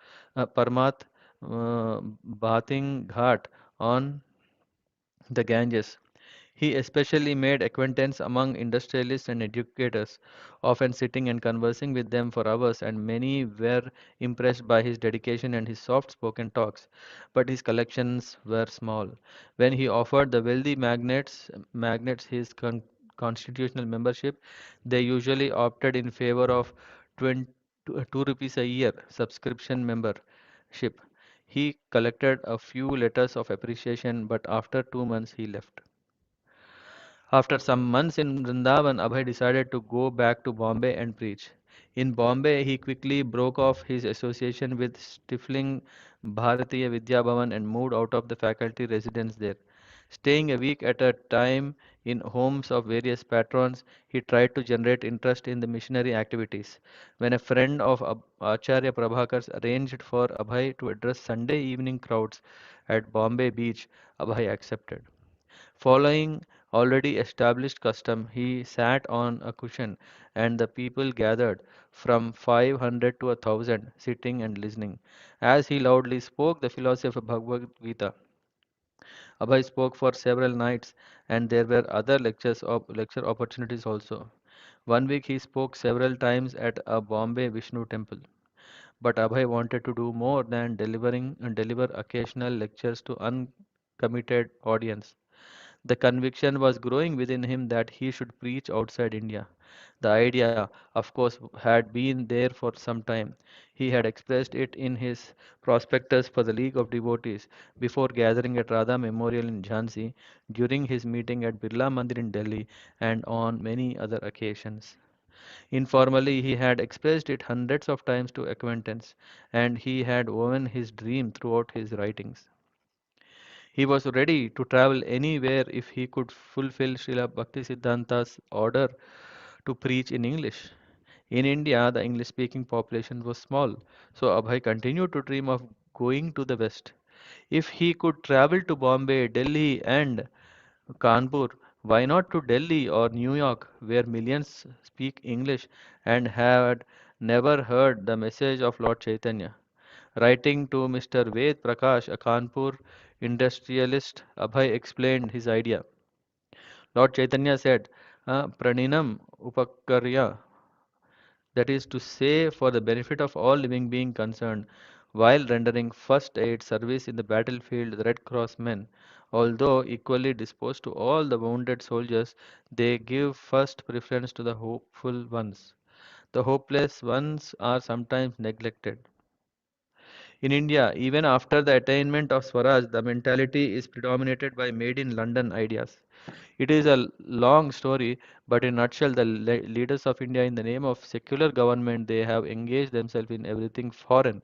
Bathing Ghat on the Ganges. He especially made acquaintance among industrialists and educators, often sitting and conversing with them for hours, and many were impressed by his dedication and his soft spoken talks. But his collections were small. When he offered the wealthy magnates his constitutional membership, they usually opted in favor of 20, 2 rupees a year subscription membership. He collected a few letters of appreciation, but after 2 months he left. After some months in Vrindavan, Abhay decided to go back to Bombay and preach. In Bombay, he quickly broke off his association with stifling Bharatiya Vidya Bhavan and moved out of the faculty residence there. Staying a week at a time in homes of various patrons, he tried to generate interest in the missionary activities. When a friend of Acharya Prabhakar's arranged for Abhay to address Sunday evening crowds at Bombay beach, Abhay accepted. Following already established custom, he sat on a cushion, and the people gathered from 500 to 1,000, sitting and listening, as he loudly spoke the philosophy of Bhagavad Gita. Abhay spoke for several nights, and there were other lecture opportunities also. One week he spoke several times at a Bombay Vishnu temple. But Abhay wanted to do more than deliver occasional lectures to uncommitted audience. The conviction was growing within him that he should preach outside India. The idea, of course, had been there for some time. He had expressed it in his prospectus for the League of Devotees before gathering at Radha Memorial in Jhansi, during his meeting at Birla Mandir in Delhi, and on many other occasions. Informally, he had expressed it hundreds of times to acquaintance, and he had woven his dream throughout his writings. He was ready to travel anywhere if he could fulfill Srila Bhaktisiddhanta's order to preach in English. In India, the English speaking population was small, so Abhay continued to dream of going to the West. If he could travel to Bombay, Delhi, and Kanpur, why not to Delhi or New York, where millions speak English and had never heard the message of Lord Chaitanya? Writing to Mr. Ved Prakash, a Kanpur industrialist, Abhay explained his idea. Lord Chaitanya said, Praninam Upakarya, that is to say, for the benefit of all living beings concerned, while rendering first aid service in the battlefield, the Red Cross men, although equally disposed to all the wounded soldiers, they give first preference to the hopeful ones. The hopeless ones are sometimes neglected. In India, even after the attainment of Swaraj, the mentality is predominated by made in London ideas. It is a long story, but in a nutshell, the leaders of India, in the name of secular government, they have engaged themselves in everything foreign.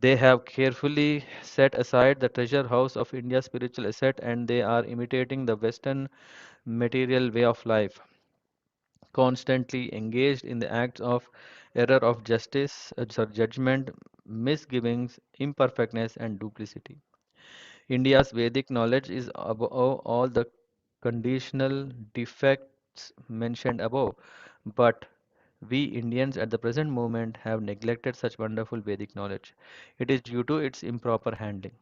They have carefully set aside the treasure house of India's spiritual asset, and they are imitating the Western material way of life, constantly engaged in the acts of error of justice, judgment, misgivings, imperfectness, and duplicity. India's Vedic knowledge is above all the conditional defects mentioned above, but we Indians at the present moment have neglected such wonderful Vedic knowledge. It is due to its improper handling.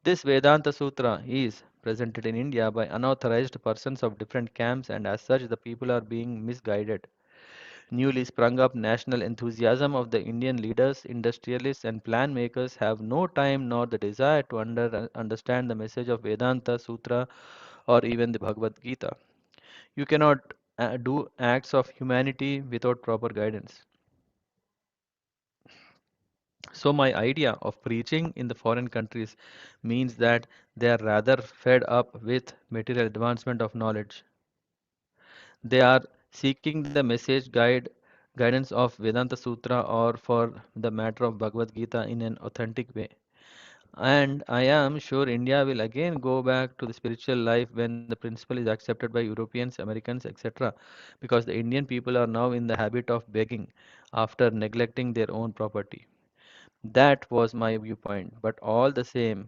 This Vedanta Sutra is presented in India by unauthorized persons of different camps, and as such, the people are being misguided. Newly sprung up national enthusiasm of the Indian leaders, industrialists, and plan makers have no time nor the desire to understand the message of Vedanta Sutra or even the Bhagavad Gita. You cannot do acts of humanity without proper guidance. So, my idea of preaching in the foreign countries means that they are rather fed up with material advancement of knowledge. They are seeking the guidance of Vedanta Sutra or for the matter of Bhagavad Gita in an authentic way. And I am sure India will again go back to the spiritual life when the principle is accepted by Europeans, Americans, etc. Because the Indian people are now in the habit of begging after neglecting their own property. That was my viewpoint. But all the same,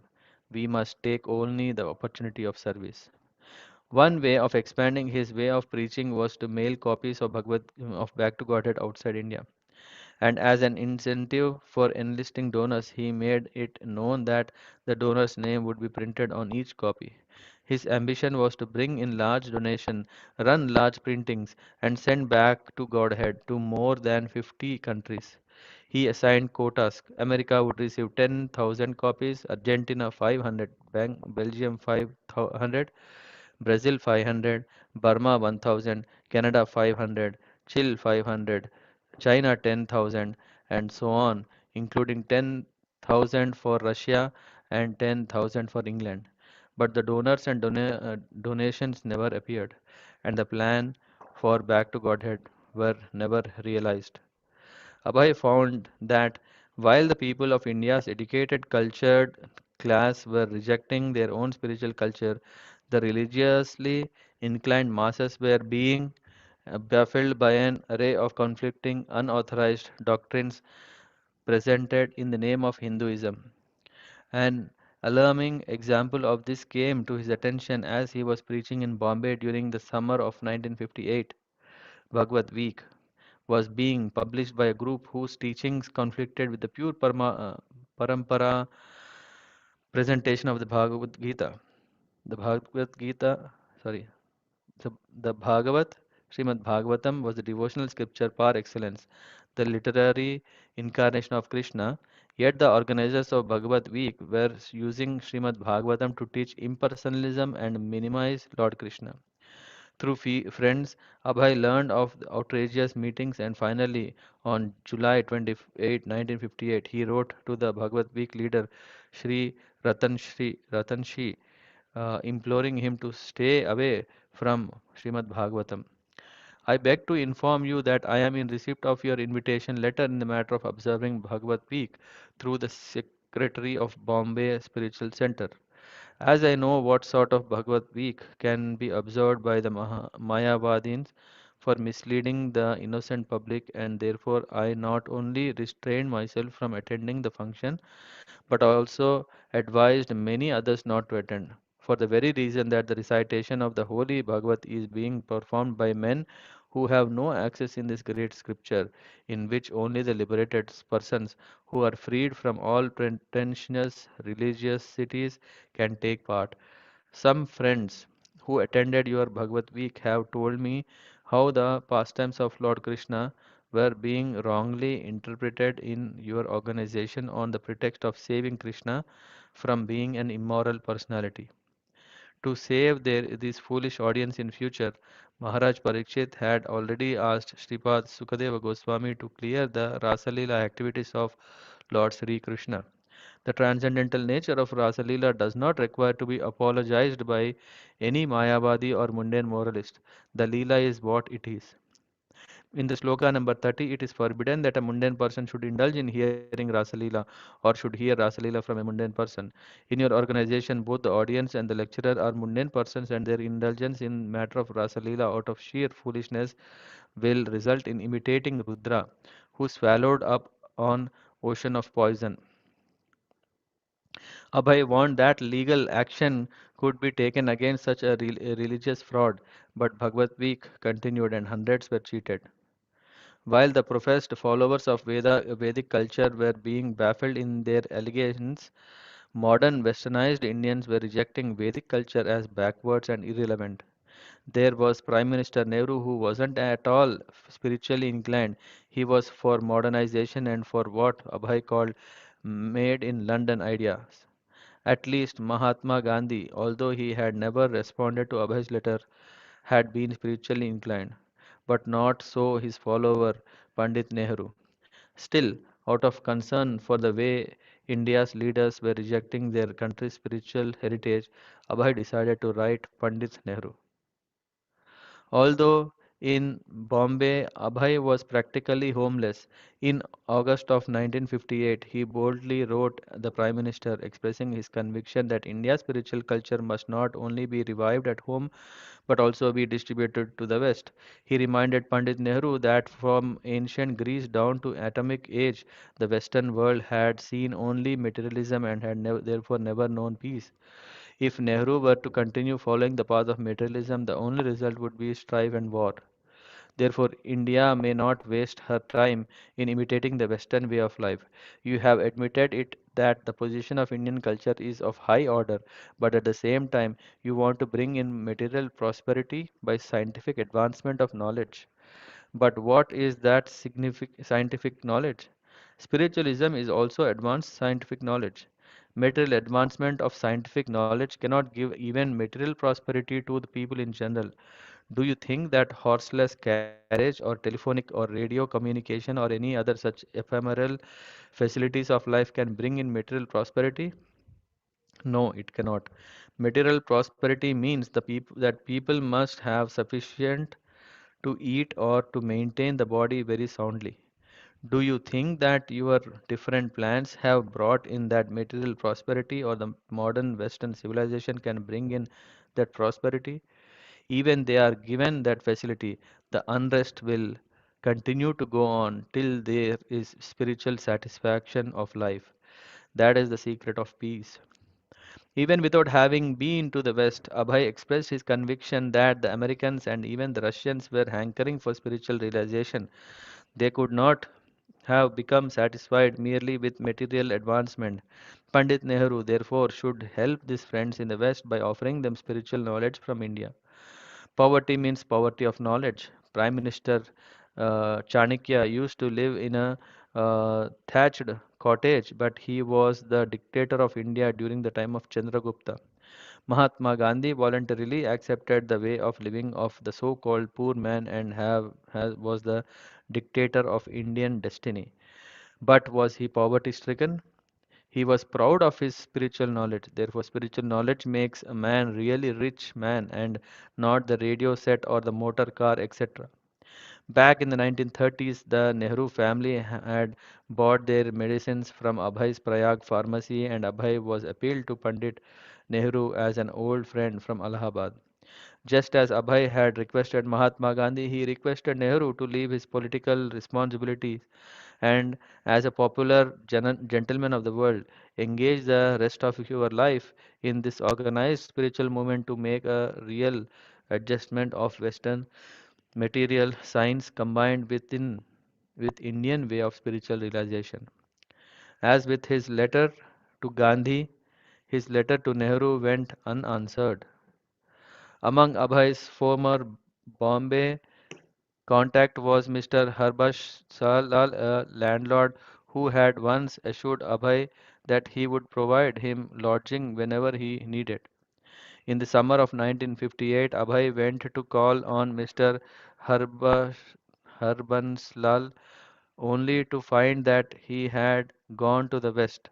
we must take only the opportunity of service. One way of expanding his way of preaching was to mail copies of Bhagavad of Back to Godhead outside India. And as an incentive for enlisting donors, he made it known that the donor's name would be printed on each copy. His ambition was to bring in large donation, run large printings, and send back to Godhead to more than 50 countries. He assigned quotas. America would receive 10,000 copies, Argentina 500, Belgium 500, Brazil 500, Burma 1000, Canada 500, Chile 500, China 10,000, and so on, including 10,000 for Russia and 10,000 for England. But the donors and donations never appeared, and the plan for Back to Godhead were never realized. Abhay found that while the people of India's educated, cultured class were rejecting their own spiritual culture, the religiously inclined masses were being baffled by an array of conflicting, unauthorized doctrines presented in the name of Hinduism. An alarming example of this came to his attention as he was preaching in Bombay during the summer of 1958. Bhagavad Week was being published by a group whose teachings conflicted with the pure Parampara Presentation of the Bhagavad Gita. The Bhagavad Gita, sorry, the, the Bhagavat, Srimad Bhagavatam was the devotional scripture par excellence, the literary incarnation of Krishna. Yet the organizers of Bhagavad Week were using Srimad Bhagavatam to teach impersonalism and minimize Lord Krishna. Through friends, Abhay learned of the outrageous meetings and finally, on July 28, 1958, he wrote to the Bhagavad Week leader Ratan Shri, imploring him to stay away from Srimad Bhagavatam. I beg to inform you that I am in receipt of your invitation letter in the matter of observing Bhagavad Week through the Secretary of Bombay Spiritual Center. As I know what sort of Bhagavad Week can be observed by the Mayavadins for misleading the innocent public, and therefore I not only restrained myself from attending the function but also advised many others not to attend, for the very reason that the recitation of the holy Bhagavad is being performed by men who have no access in this great scripture, in which only the liberated persons who are freed from all pretentious religiosities can take part. Some friends who attended your Bhagavad Week have told me how the pastimes of Lord Krishna were being wrongly interpreted in your organization on the pretext of saving Krishna from being an immoral personality. To save this foolish audience in future, Maharaj Parikshit had already asked Sripad Sukadeva Goswami to clear the Rasalila activities of Lord Sri Krishna. The transcendental nature of Rasalila does not require to be apologized by any Mayavadi or mundane moralist. The Leela is what it is. In the sloka number 30, it is forbidden that a mundane person should indulge in hearing Rasalila or should hear Rasalila from a mundane person. In your organization, both the audience and the lecturer are mundane persons, and their indulgence in matter of Rasalila out of sheer foolishness will result in imitating Rudra, who swallowed up on ocean of poison. Abhay warned that legal action could be taken against such a religious fraud, but Bhagavad Week continued and hundreds were cheated. While the professed followers of Vedic culture were being baffled in their allegations, modern westernized Indians were rejecting Vedic culture as backwards and irrelevant. There was Prime Minister Nehru who wasn't at all spiritually inclined. He was for modernization and for what Abhay called made in London ideas. At least Mahatma Gandhi, although he had never responded to Abhay's letter, had been spiritually inclined, but not so his follower Pandit Nehru. Still, out of concern for the way India's leaders were rejecting their country's spiritual heritage, Abhay decided to write Pandit Nehru. Although in Bombay, Abhay was practically homeless. In August of 1958, he boldly wrote the Prime Minister expressing his conviction that India's spiritual culture must not only be revived at home but also be distributed to the West. He reminded Pandit Nehru that from ancient Greece down to atomic age, the Western world had seen only materialism and had therefore never known peace. If Nehru were to continue following the path of materialism, the only result would be strife and war. Therefore, India may not waste her time in imitating the Western way of life. You have admitted it that the position of Indian culture is of high order, but at the same time, you want to bring in material prosperity by scientific advancement of knowledge. But what is that scientific knowledge? Spiritualism is also advanced scientific knowledge. Material advancement of scientific knowledge cannot give even material prosperity to the people in general. Do you think that horseless carriage or telephonic or radio communication or any other such ephemeral facilities of life can bring in material prosperity? No, it cannot. Material prosperity means that people must have sufficient to eat or to maintain the body very soundly. Do you think that your different plans have brought in that material prosperity or the modern Western civilization can bring in that prosperity? Even they are given that facility, the unrest will continue to go on till there is spiritual satisfaction of life. That is the secret of peace. Even without having been to the West, Abhay expressed his conviction that the Americans and even the Russians were hankering for spiritual realization. They could not have become satisfied merely with material advancement. Pandit Nehru, therefore, should help these friends in the West by offering them spiritual knowledge from India. Poverty means poverty of knowledge. Prime Minister Chanakya used to live in a thatched cottage, but he was the dictator of India during the time of Chandragupta. Mahatma Gandhi voluntarily accepted the way of living of the so-called poor man and was the dictator of Indian destiny. But was he poverty stricken? He was proud of his spiritual knowledge. Therefore, spiritual knowledge makes a man really rich man and not the radio set or the motor car, etc. Back in the 1930s, the Nehru family had bought their medicines from Abhay's Prayag pharmacy, and Abhay was appealed to Pandit Nehru as an old friend from Allahabad. Just as Abhay had requested Mahatma Gandhi, he requested Nehru to leave his political responsibilities and, as a popular gentleman of the world, engage the rest of your life in this organized spiritual movement to make a real adjustment of Western material science combined with Indian way of spiritual realization. As with his letter to Gandhi, his letter to Nehru went unanswered. Among Abhay's former Bombay contact was Mr. Harbash Salal, a landlord who had once assured Abhay that he would provide him lodging whenever he needed. In the summer of 1958, Abhay went to call on Mr. Harbash, Harbanslal only to find that he had gone to the west.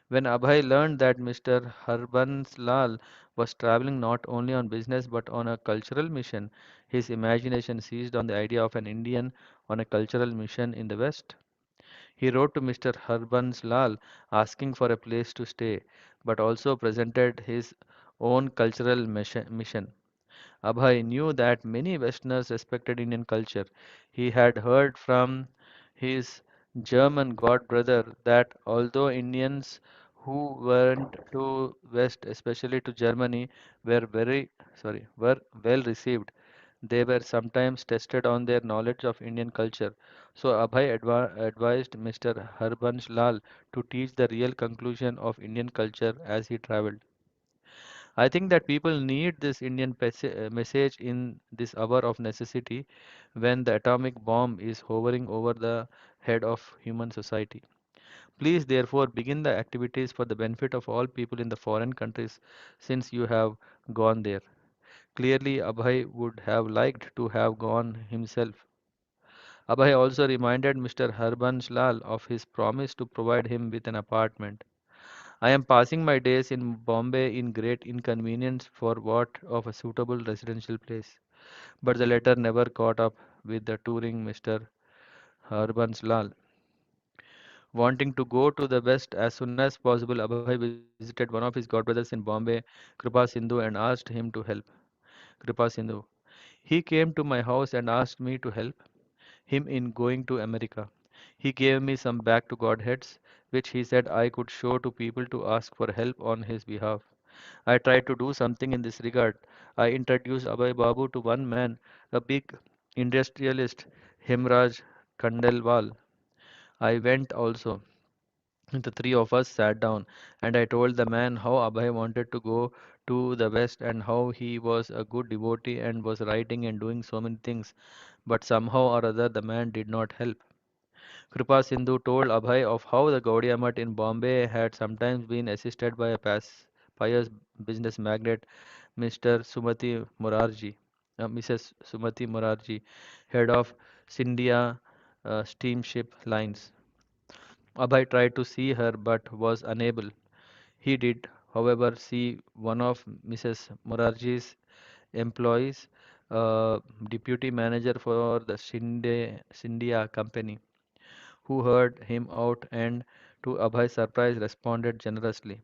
When Abhay learned that Mr. Harbanslal was traveling not only on business but on a cultural mission, his imagination seized on the idea of an Indian on a cultural mission in the West. He wrote to Mr. Harbanslal asking for a place to stay, but also presented his own cultural mission. Abhay knew that many Westerners respected Indian culture. He had heard from his German god brother that although Indians who went to West, especially to Germany, were well received, they were sometimes tested on their knowledge of Indian culture. So Abhay advised Mr. Harbansh Lal to teach the real conclusion of Indian culture as he traveled. I think that people need this Indian message in this hour of necessity when the atomic bomb is hovering over the head of human society. Please, therefore, begin the activities for the benefit of all people in the foreign countries since you have gone there. Clearly, Abhay would have liked to have gone himself. Abhay also reminded Mr. Harbansh Lal of his promise to provide him with an apartment. I am passing my days in Bombay in great inconvenience for want of a suitable residential place. But the letter never caught up with the touring Mr. Harbans Lal. Wanting to go to the west as soon as possible, Abhay visited one of his godbrothers in Bombay, Kripa Sindhu, and asked him to help. Kripa Sindhu. He came to my house and asked me to help him in going to America. He gave me some back to Godheads, which he said I could show to people to ask for help on his behalf. I tried to do something in this regard. I introduced Abhay Babu to one man, a big industrialist, Himraj Khandelwal. I went also. The three of us sat down, and I told the man how Abhay wanted to go to the West and how he was a good devotee and was writing and doing so many things, but somehow or other the man did not help. Kripa Sindhu told Abhay of how the Gaudiya Mutt in Bombay had sometimes been assisted by a pious business magnate, Mr. Mrs. Sumati Morarji, head of Scindia steamship lines. Abhay tried to see her but was unable. He did, however, see one of Mrs. Morarji's employees, deputy manager for the Scindia company, who heard him out and, to Abhay's surprise, responded generously.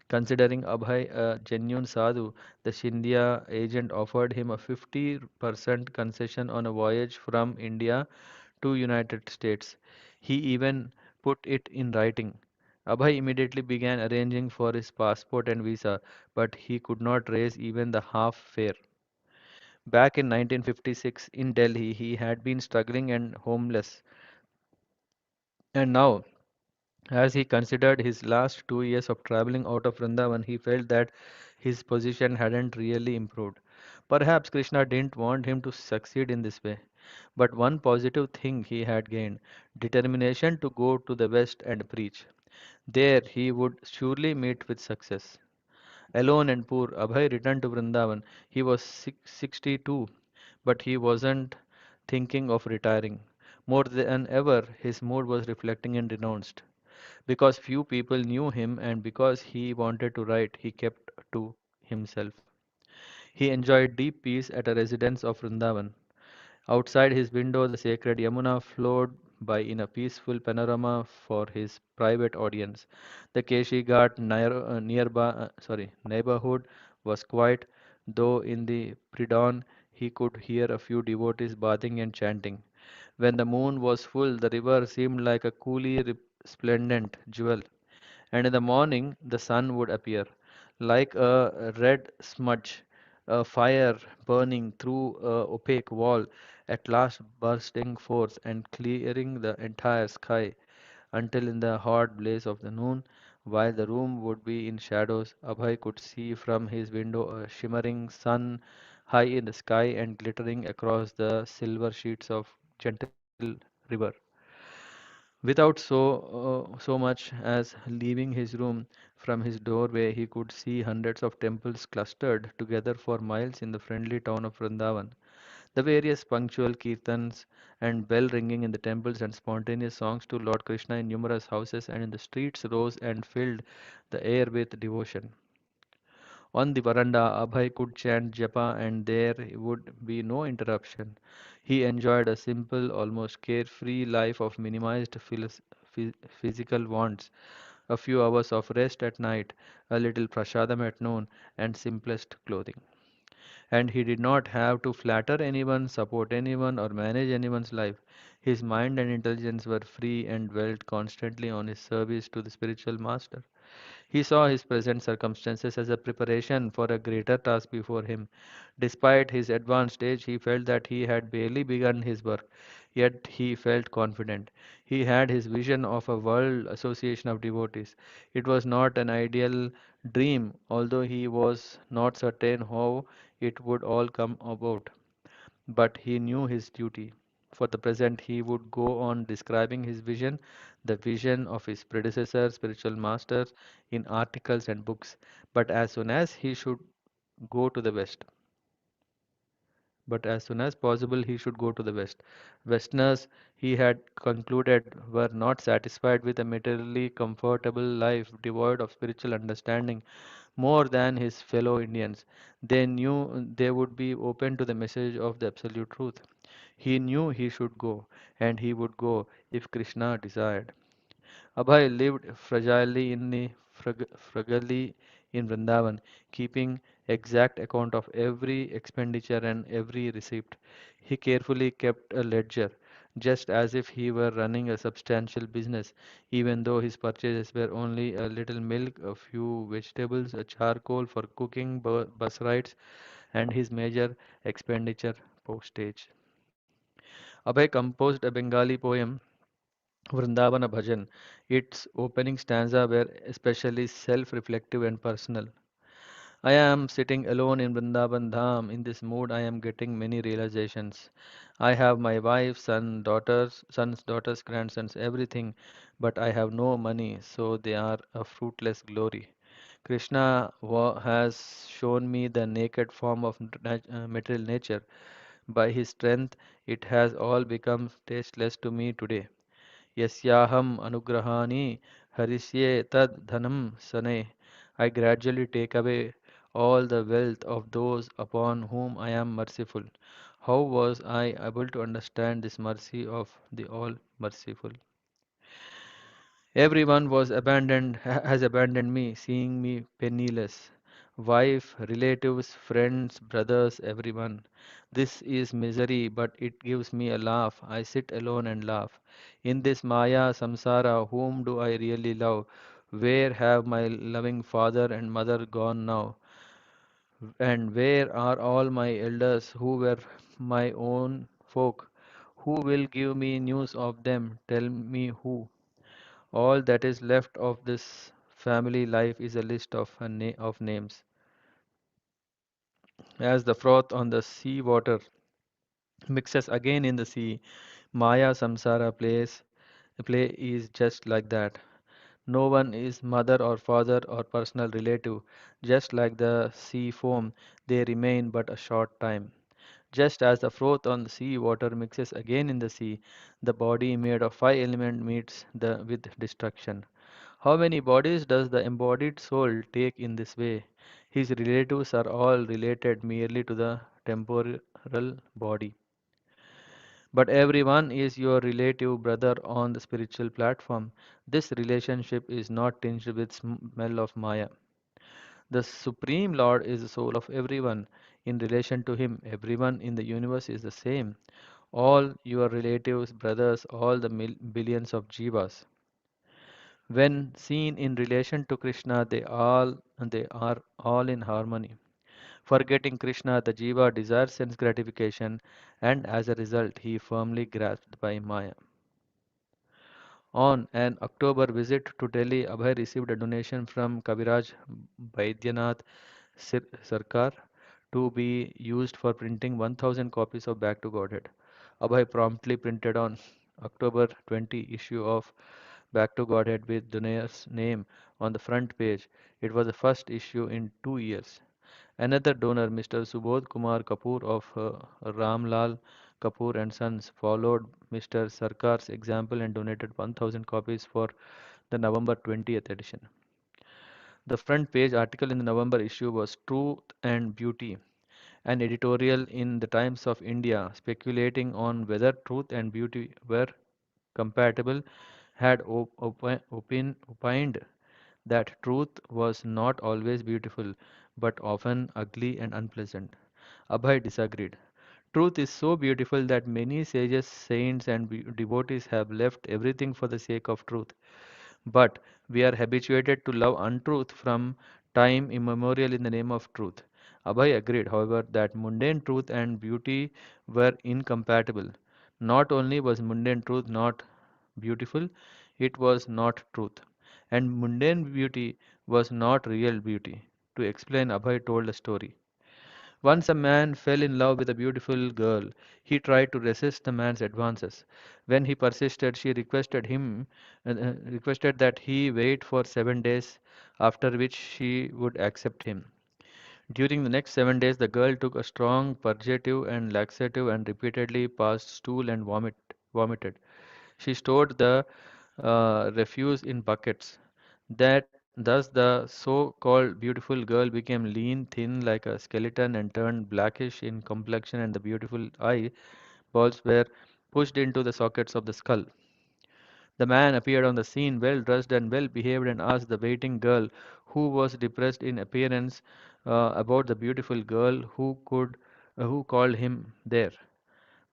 Considering Abhay a genuine sadhu, the Scindia agent offered him a 50% concession on a voyage from India to United States. He even put it in writing. Abhay immediately began arranging for his passport and visa, but he could not raise even the half fare. Back in 1956 in Delhi, he had been struggling and homeless. And now, as he considered his last 2 years of traveling out of Vrindavan, he felt that his position hadn't really improved. Perhaps Krishna didn't want him to succeed in this way. But one positive thing he had gained determination to go to the West and preach. There he would surely meet with success. Alone and poor, Abhay returned to Vrindavan. He was 62, but he wasn't thinking of retiring. More than ever, his mood was reflecting and renounced. Because few people knew him and because he wanted to write, he kept to himself. He enjoyed deep peace at a residence of Vrindavan. Outside his window, the sacred Yamuna flowed by in a peaceful panorama for his private audience. The Keshi Ghat neighborhood was quiet, though in the pre-dawn he could hear a few devotees bathing and chanting. When the moon was full, the river seemed like a coolly resplendent jewel, and in the morning the sun would appear like a red smudge, a fire burning through a opaque wall, at last bursting forth and clearing the entire sky until in the hot blaze of the noon, while the room would be in shadows, Abhay could see from his window a shimmering sun high in the sky and glittering across the silver sheets of gentle river. Without so much as leaving his room, from his doorway he could see hundreds of temples clustered together for miles in the friendly town of Vrindavan. The various punctual kirtans and bell ringing in the temples and spontaneous songs to Lord Krishna in numerous houses and in the streets rose and filled the air with devotion. On the veranda, Abhay could chant japa and there would be no interruption. He enjoyed a simple, almost carefree life of minimized physical wants, a few hours of rest at night, a little prasadam at noon, and simplest clothing. And he did not have to flatter anyone, support anyone, or manage anyone's life. His mind and intelligence were free and dwelt constantly on his service to the spiritual master. He saw his present circumstances as a preparation for a greater task before him. Despite his advanced age, he felt that he had barely begun his work, yet he felt confident. He had his vision of a world association of devotees. It was not an ideal dream, although he was not certain how it would all come about. But he knew his duty. For the present, he would go on describing his vision, the vision of his predecessor, spiritual masters, in articles and books. But as soon as he should go to the West, but as soon as possible, he should go to the West. Westerners, he had concluded, were not satisfied with a materially comfortable life devoid of spiritual understanding more than his fellow Indians. They knew they would be open to the message of the absolute truth. He knew he should go, and he would go if Krishna desired. Abhay lived frugally in Vrindavan, keeping exact account of every expenditure and every receipt. He carefully kept a ledger, just as if he were running a substantial business, even though his purchases were only a little milk, a few vegetables, a charcoal for cooking, bus rides, and his major expenditure postage. Abhay composed a Bengali poem Vrindavana Bhajan. Its opening stanza were especially self-reflective and personal. I am sitting alone in Vrindavan Dham. In this mood, I am getting many realizations. I have my wife, sons, daughters, grandsons, everything, but I have no money, so they are a fruitless glory. Krishna has shown me the naked form of material nature. By his strength, it has all become tasteless to me today. Yasyaham anugrahani harisye tad dhanam sane. I gradually take away all the wealth of those upon whom I am merciful. How was I able to understand this mercy of the all merciful? Everyone has abandoned me, seeing me penniless. Wife, relatives, friends, brothers, everyone. This is misery, but it gives me a laugh. I sit alone and laugh. In this Maya samsara, whom do I really love? Where have my loving father and mother gone now? And where are all my elders who were my own folk? Who will give me news of them? Tell me who. All that is left of this family life is a list of names. As the froth on the sea water mixes again in the sea, Maya Samsara play is just like that. No one is mother or father or personal relative. Just like the sea foam, they remain but a short time. Just as the froth on the sea water mixes again in the sea, the body made of five elements meets with destruction. How many bodies does the embodied soul take in this way? His relatives are all related merely to the temporal body. But everyone is your relative brother on the spiritual platform. This relationship is not tinged with smell of Maya. The Supreme Lord is the soul of everyone. In relation to Him, everyone in the universe is the same. All your relatives, brothers, all the billions of jivas. When seen in relation to Krishna, they are all in harmony. Forgetting Krishna, the jiva desires sense gratification, and as a result, he firmly grasped by Maya. On an October visit to Delhi, Abhay received a donation from Kaviraj Baidyanath Sarkar to be used for printing 1000 copies of Back to Godhead. Abhay promptly printed on October 20 issue of Back to Godhead with donor's name on the front page. It was the first issue in 2 years. Another donor, Mr. Subodh Kumar Kapoor of Ramlal Kapoor and Sons, followed Mr. Sarkar's example and donated 1000 copies for the November 20th edition. The front page article in the November issue was Truth and Beauty, an editorial in the Times of India speculating on whether truth and beauty were compatible, had opined that truth was not always beautiful but often ugly and unpleasant. Abhay disagreed. Truth is so beautiful that many sages, saints, and devotees have left everything for the sake of truth. But we are habituated to love untruth from time immemorial in the name of truth. Abhay agreed, however, that mundane truth and beauty were incompatible. Not only was mundane truth not beautiful, it was not truth. And mundane beauty was not real beauty. To explain, Abhay told a story. Once a man fell in love with a beautiful girl. He tried to resist the man's advances. When he persisted, she requested that he wait for 7 days, after which she would accept him. During the next 7 days, the girl took a strong purgative and laxative and repeatedly passed stool and vomited. She stored the refuse in buckets. That thus the so-called beautiful girl became lean, thin like a skeleton and turned blackish in complexion, and the beautiful eye balls were pushed into the sockets of the skull. The man appeared on the scene well dressed and well behaved and asked the waiting girl, who was depressed in appearance, about the beautiful girl who called him there.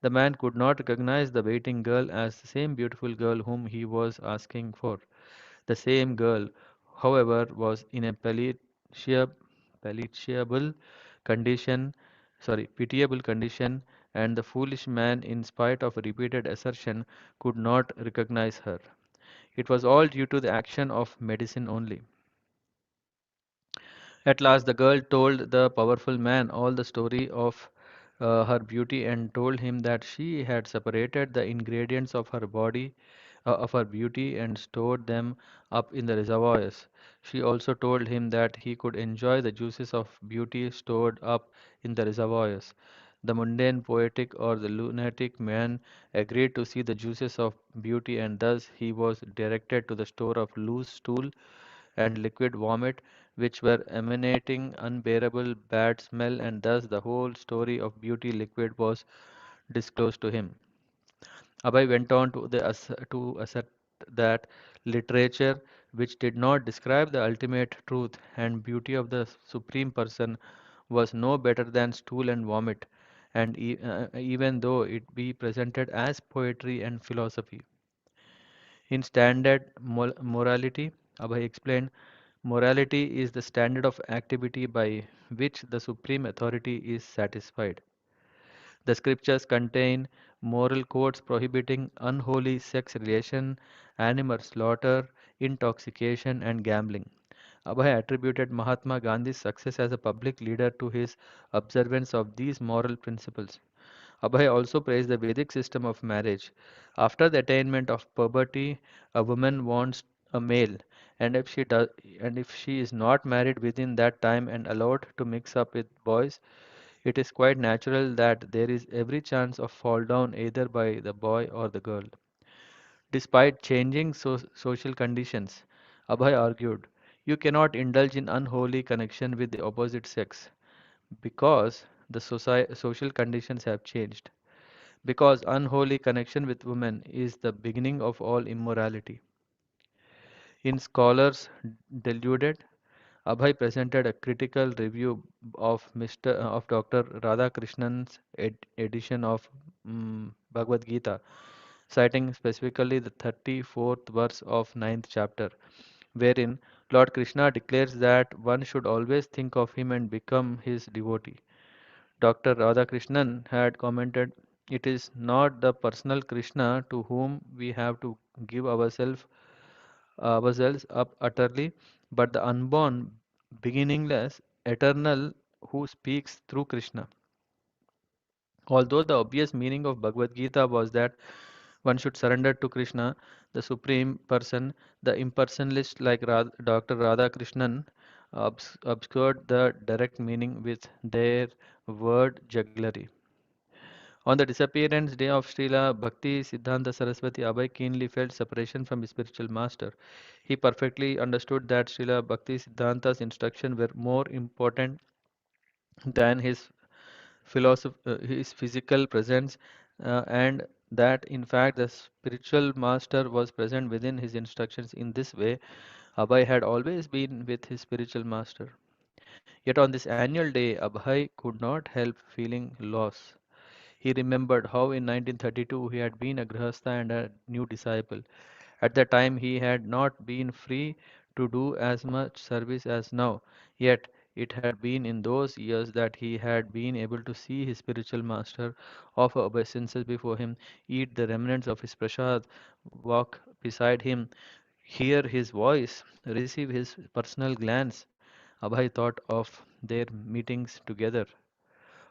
The man could not recognize the waiting girl as the same beautiful girl whom he was asking for. The same girl, however, was in a pitiable condition, pitiable condition, and the foolish man, in spite of repeated assertion, could not recognize her. It was all due to the action of medicine only. At last, the girl told the powerful man all the story of her beauty and told him that she had separated the ingredients of her beauty and stored them up in the reservoirs. She also told him that he could enjoy the juices of beauty stored up in the reservoirs. The mundane, poetic, or the lunatic man agreed to see the juices of beauty, and thus he was directed to the store of loose stool and liquid vomit, which were emanating unbearable bad smell, and thus the whole story of beauty liquid was disclosed to him. Abhay went on to assert that literature which did not describe the ultimate truth and beauty of the Supreme Person was no better than stool and vomit, and even though it be presented as poetry and philosophy. In standard morality, Abhay explained, morality is the standard of activity by which the supreme authority is satisfied. The scriptures contain moral codes prohibiting unholy sex relation, animal slaughter, intoxication, and gambling. Abhay attributed Mahatma Gandhi's success as a public leader to his observance of these moral principles. Abhay also praised the Vedic system of marriage. After the attainment of puberty, a woman wants a male, and if she is not married within that time and allowed to mix up with boys, it is quite natural that there is every chance of fall down either by the boy or the girl. Despite changing social conditions, Abhay argued, you cannot indulge in unholy connection with the opposite sex because the social conditions have changed. Because unholy connection with women is the beginning of all immorality. In Scholars Deluded, Abhay presented a critical review of Dr. Radhakrishnan's edition of Bhagavad Gita, citing specifically the 34th verse of ninth chapter, wherein Lord Krishna declares that one should always think of him and become his devotee. Dr. Radhakrishnan had commented, it is not the personal Krishna to whom we have to give ourselves up utterly, but the unborn, beginningless, eternal who speaks through Krishna. Although the obvious meaning of Bhagavad Gita was that one should surrender to Krishna, the Supreme Person, the impersonalist like Dr. Radhakrishnan obscured the direct meaning with their word jugglery. On the disappearance day of Srila Bhakti Siddhanta Saraswati, Abhay keenly felt separation from his spiritual master. He perfectly understood that Srila Bhakti Siddhanta's instructions were more important than his physical presence, and that in fact the spiritual master was present within his instructions. In this way, Abhay had always been with his spiritual master. Yet on this annual day, Abhay could not help feeling loss. He remembered how in 1932 he had been a grihastha and a new disciple. At that time he had not been free to do as much service as now, yet it had been in those years that he had been able to see his spiritual master offer obeisances before him, eat the remnants of his prasad, walk beside him, hear his voice, receive his personal glance. Abhay thought of their meetings together.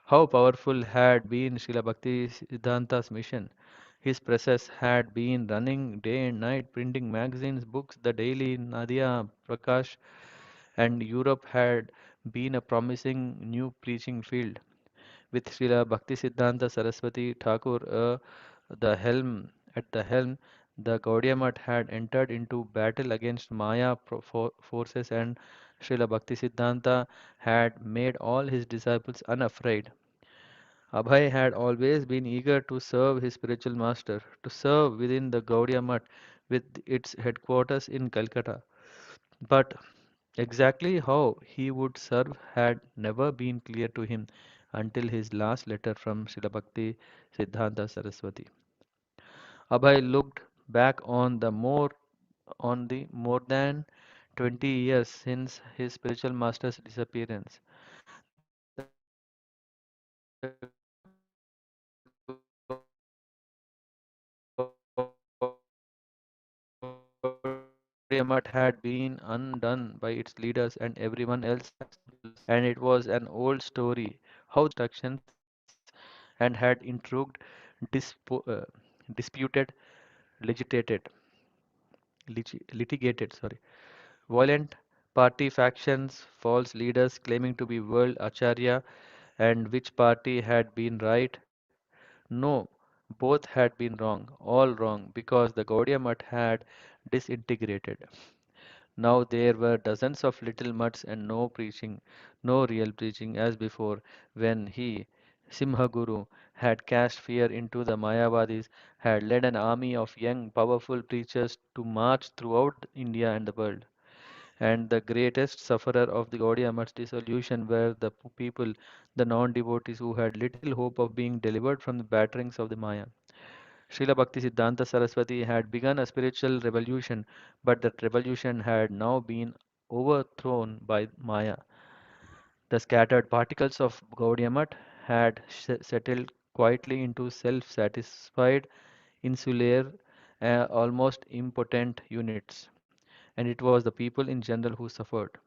How powerful had been Srila Bhakti Siddhanta's mission. His presses had been running day and night, printing magazines, books, the daily Nadia Prakash, and Europe had been a promising new preaching field. With Srila Bhakti Siddhanta Saraswati Thakur at the helm, the Gaudiya Math had entered into battle against Maya forces, and Srila Bhakti Siddhanta had made all his disciples unafraid. Abhay had always been eager to serve his spiritual master, to serve within the Gaudiya Math with its headquarters in Calcutta. But exactly how he would serve had never been clear to him until his last letter from Srila Bhakti Siddhanta Saraswati. Abhay looked back on the more than 20 years since his spiritual master's disappearance. The Gaudiya Math had been undone by its leaders, and everyone else has and it was an old story how the instructions and had intrigued, disputed, litigated, litigated, violent party factions, false leaders claiming to be world acharya, and which party had been right. No, both had been wrong, all wrong, because the Gaudiya Math had disintegrated. Now there were dozens of little mutts and no preaching, no real preaching as before, when he, Simhaguru, had cast fear into the Mayavadis, had led an army of young, powerful preachers to march throughout India and the world. And the greatest sufferer of the Gaudiya Math's dissolution were the people, the non-devotees who had little hope of being delivered from the batterings of the Maya. Srila Bhakti Siddhanta Saraswati had begun a spiritual revolution, but that revolution had now been overthrown by Maya. The scattered particles of Gaudiya Math had settled quietly into self-satisfied, insular, almost impotent units. and it was the people in general who suffered.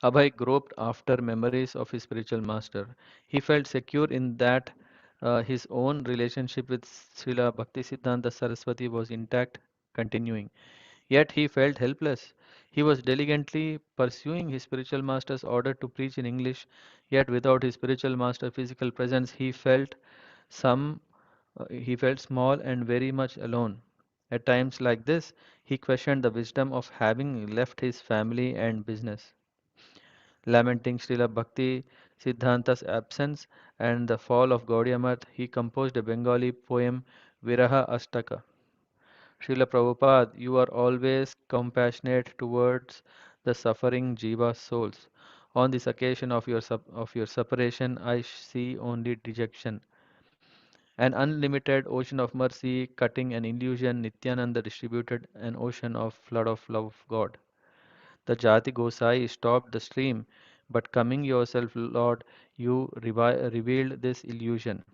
Abhay groped after memories of his spiritual master. He felt secure in that his own relationship with Srila Bhaktisiddhanta Saraswati was intact, continuing. Yet he felt helpless. He was diligently pursuing his spiritual master's order to preach in English, yet without his spiritual master's physical presence, some he felt small and very much alone. At times like this, he questioned the wisdom of having left his family and business. Lamenting Srila Bhakti Siddhanta's absence and the fall of Gaudiya Math, he composed a Bengali poem Viraha Astaka. Srila Prabhupada, you are always compassionate towards the suffering jiva souls. On this occasion of of your separation, I see only dejection. An unlimited ocean of mercy, cutting an illusion, Nityananda distributed an ocean of flood of love of God. The Jati Gosai stopped the stream, but coming yourself, Lord, you revealed this illusion.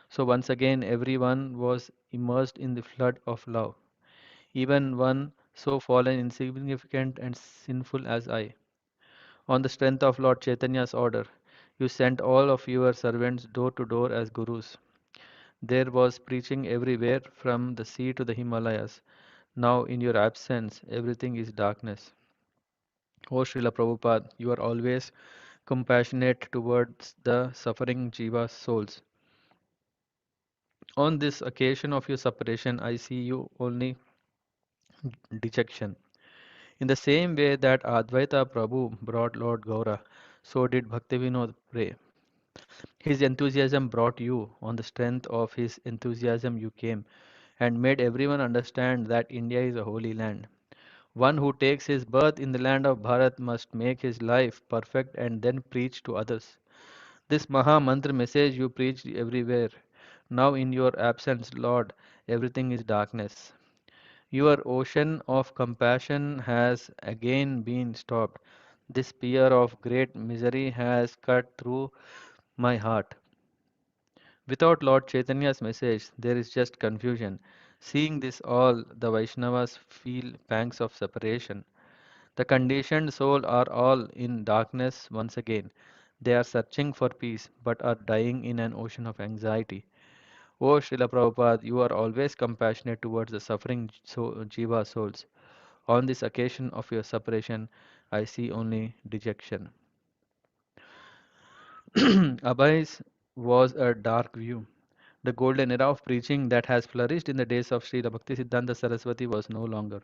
So once again, everyone was immersed in the flood of love, even one so fallen, insignificant, and sinful as I. On the strength of Lord Chaitanya's order, you sent all of your servants door to door as gurus. There was preaching everywhere from the sea to the Himalayas. Now, in your absence, everything is darkness. O Srila Prabhupada, you are always compassionate towards the suffering jiva souls. On this occasion of your separation, I see you only dejection. In the same way that Advaita Prabhu brought Lord Gaura, so did Bhaktivinoda pray. His enthusiasm brought you. On the strength of his enthusiasm, you came and made everyone understand that India is a holy land. One who takes his birth in the land of Bharat must make his life perfect and then preach to others. This Maha Mantra message you preached everywhere. Now, in your absence, Lord, everything is darkness. Your ocean of compassion has again been stopped. This spear of great misery has cut through my heart. Without Lord Chaitanya's message, there is just confusion. Seeing this all, the Vaishnavas feel pangs of separation. The conditioned soul are all in darkness once again. They are searching for peace, but are dying in an ocean of anxiety. O Srila Prabhupada, you are always compassionate towards the suffering jiva souls. On this occasion of your separation, I see only dejection. Abhay's was a dark view. The golden era of preaching that has flourished in the days of Srila Bhaktisiddhanta Saraswati was no longer.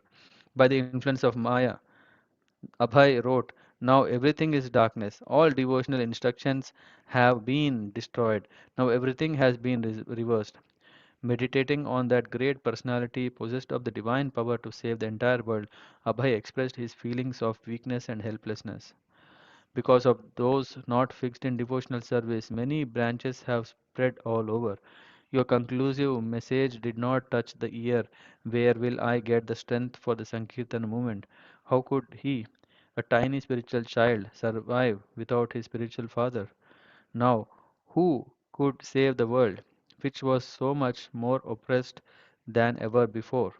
By the influence of Maya, Abhay wrote, now everything is darkness. All devotional instructions have been destroyed. Now everything has been reversed. Meditating on that great personality possessed of the divine power to save the entire world, Abhay expressed his feelings of weakness and helplessness. Because of those not fixed in devotional service, many branches have spread all over. Your conclusive message did not touch the ear. Where will I get the strength for the Sankirtan movement? How could he, a tiny spiritual child, survive without his spiritual father? Now, who could save the world, which was so much more oppressed than ever before?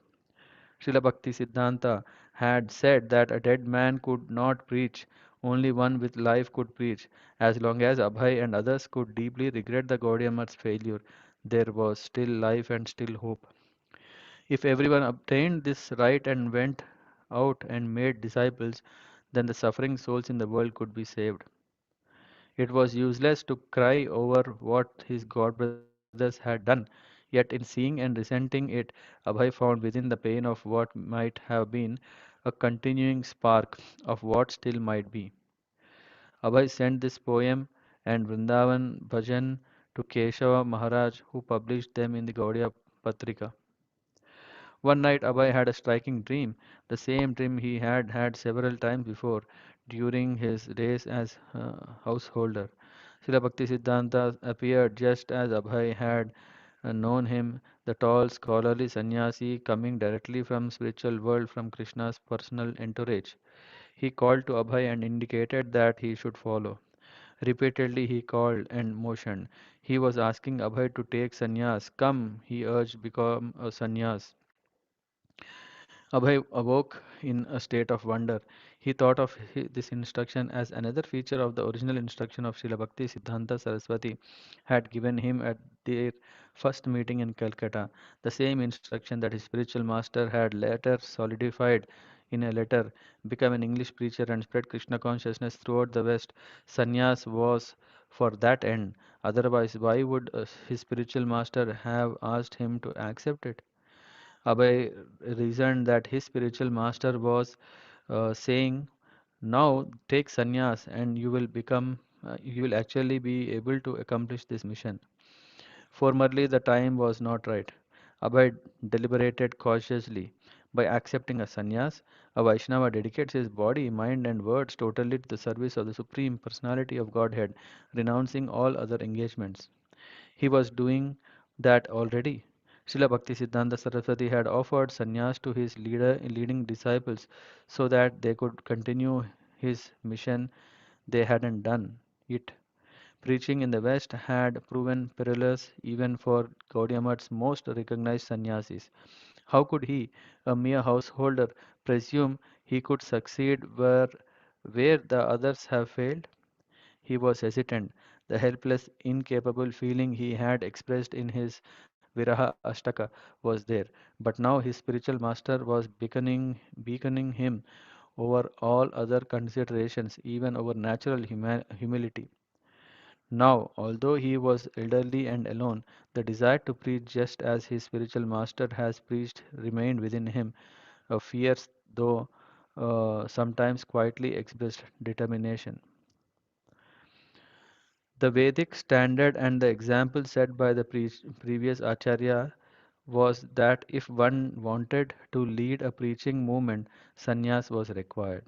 Srila Bhakti Siddhanta had said that a dead man could not preach, only one with life could preach. As long as Abhay and others could deeply regret the Gaudiya Math's failure, there was still life and still hope. If everyone obtained this right and went out and made disciples, then the suffering souls in the world could be saved. It was useless to cry over what his god brothers had done, yet in seeing and resenting it, Abhay found within the pain of what might have been a continuing spark of what still might be. Abhay sent this poem and Vrindavan bhajan to Keshava Maharaj, who published them in the Gaudiya Patrika. One night Abhay had a striking dream, the same dream he had had several times before during his days as householder. Srila Bhakti Siddhanta appeared just as Abhay had known him, the tall scholarly sannyasi coming directly from spiritual world from Krishna's personal entourage. He called to Abhay and indicated that he should follow. Repeatedly he called and motioned. He was asking Abhay to take sannyas. Come, he urged, become a sannyas. Abhay awoke in a state of wonder. He thought of this instruction as another feature of the original instruction of Srila Bhakti Siddhanta Saraswati had given him at their first meeting in Calcutta, the same instruction that his spiritual master had later solidified in a letter, become an English preacher and spread Krishna consciousness throughout the West. Sannyas was for that end. Otherwise, why would his spiritual master have asked him to accept it? Abhay reasoned that his spiritual master was saying, "Now take sannyas, and you will actually be able to accomplish this mission." Formerly, the time was not right. Abhay deliberated cautiously. By accepting a sannyas, a Vaishnava dedicates his body, mind, and words totally to the service of the Supreme Personality of Godhead, renouncing all other engagements. He was doing that already. Srila Bhakti Siddhanta Saraswati had offered sannyas to his leading disciples so that they could continue his mission. They hadn't done it. Preaching in the West had proven perilous even for Gaudiya Math's most recognized sannyasis. How could he, a mere householder, presume he could succeed where the others have failed? He was hesitant. The helpless, incapable feeling he had expressed in his Viraha Ashtaka was there. But now his spiritual master was beaconing him over all other considerations, even over natural humility. Now, although he was elderly and alone, the desire to preach just as his spiritual master has preached remained within him, a fierce though sometimes quietly expressed determination. The Vedic standard and the example set by the previous Acharya was that if one wanted to lead a preaching movement, sannyas was required.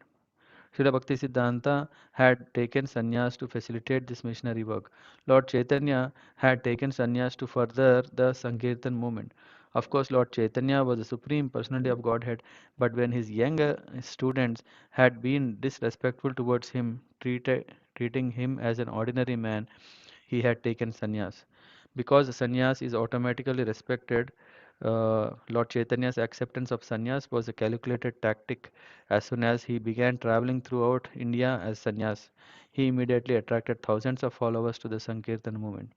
Srila Bhakti Siddhanta had taken sannyas to facilitate this missionary work. Lord Chaitanya had taken sannyas to further the Sankirtan movement. Of course, Lord Chaitanya was the supreme personality of Godhead, but when his younger students had been disrespectful towards him, treating him as an ordinary man, he had taken sannyas. Because sannyas is automatically respected, Lord Chaitanya's acceptance of sannyas was a calculated tactic. As soon as he began traveling throughout India as sannyas, he immediately attracted thousands of followers to the Sankirtan movement.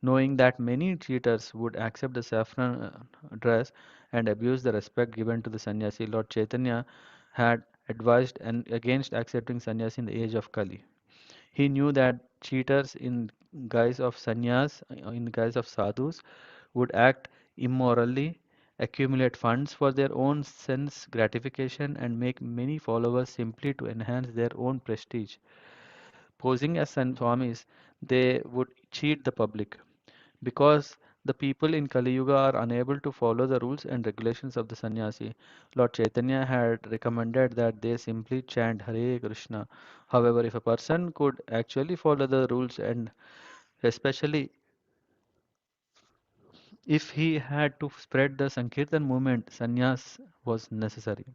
Knowing that many cheaters would accept the saffron dress and abuse the respect given to the sannyasi, Lord Chaitanya had advised against accepting sannyas in the age of Kali. He knew that cheaters in guise of sadhus, would act immorally, accumulate funds for their own sense gratification, and make many followers simply to enhance their own prestige. Posing as swamis, they would cheat the public. Because the people in Kali Yuga are unable to follow the rules and regulations of the sannyasi, Lord Chaitanya had recommended that they simply chant Hare Krishna. However, if a person could actually follow the rules, and especially if he had to spread the Sankirtan movement, sannyas was necessary.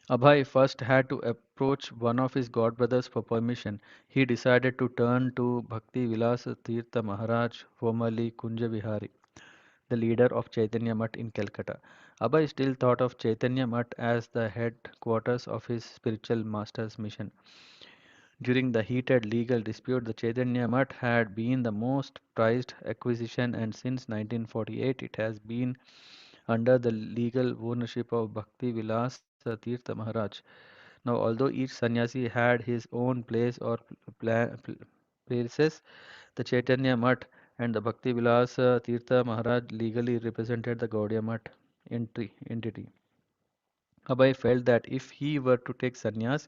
Abhay first had to approach one of his godbrothers for permission. He decided to turn to Bhakti Vilasa Tirtha Maharaj, formerly Kunja Vihari, the leader of Chaitanya Mutt in Calcutta. Abhay still thought of Chaitanya Mutt as the headquarters of his spiritual master's mission. During the heated legal dispute, the Chaitanya Mutt had been the most prized acquisition, and since 1948 it has been under the legal ownership of Bhakti Vilas Tirtha Maharaj. Now, although each sannyasi had his own place or places, the Chaitanya Mutt and the Bhakti Vilas Tirtha Maharaj legally represented the Gaudiya Mutt entity. Abhay felt that if he were to take sannyas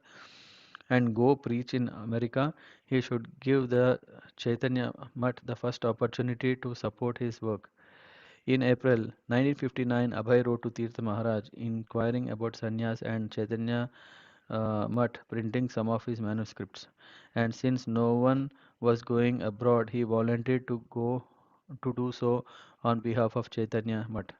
and go preach in America, he should give the Chaitanya Mutt the first opportunity to support his work. In April 1959, Abhay wrote to Tirtha Maharaj inquiring about sannyas and Chaitanya Mutt printing some of his manuscripts. And since no one was going abroad, he volunteered to do so on behalf of Chaitanya Mutt.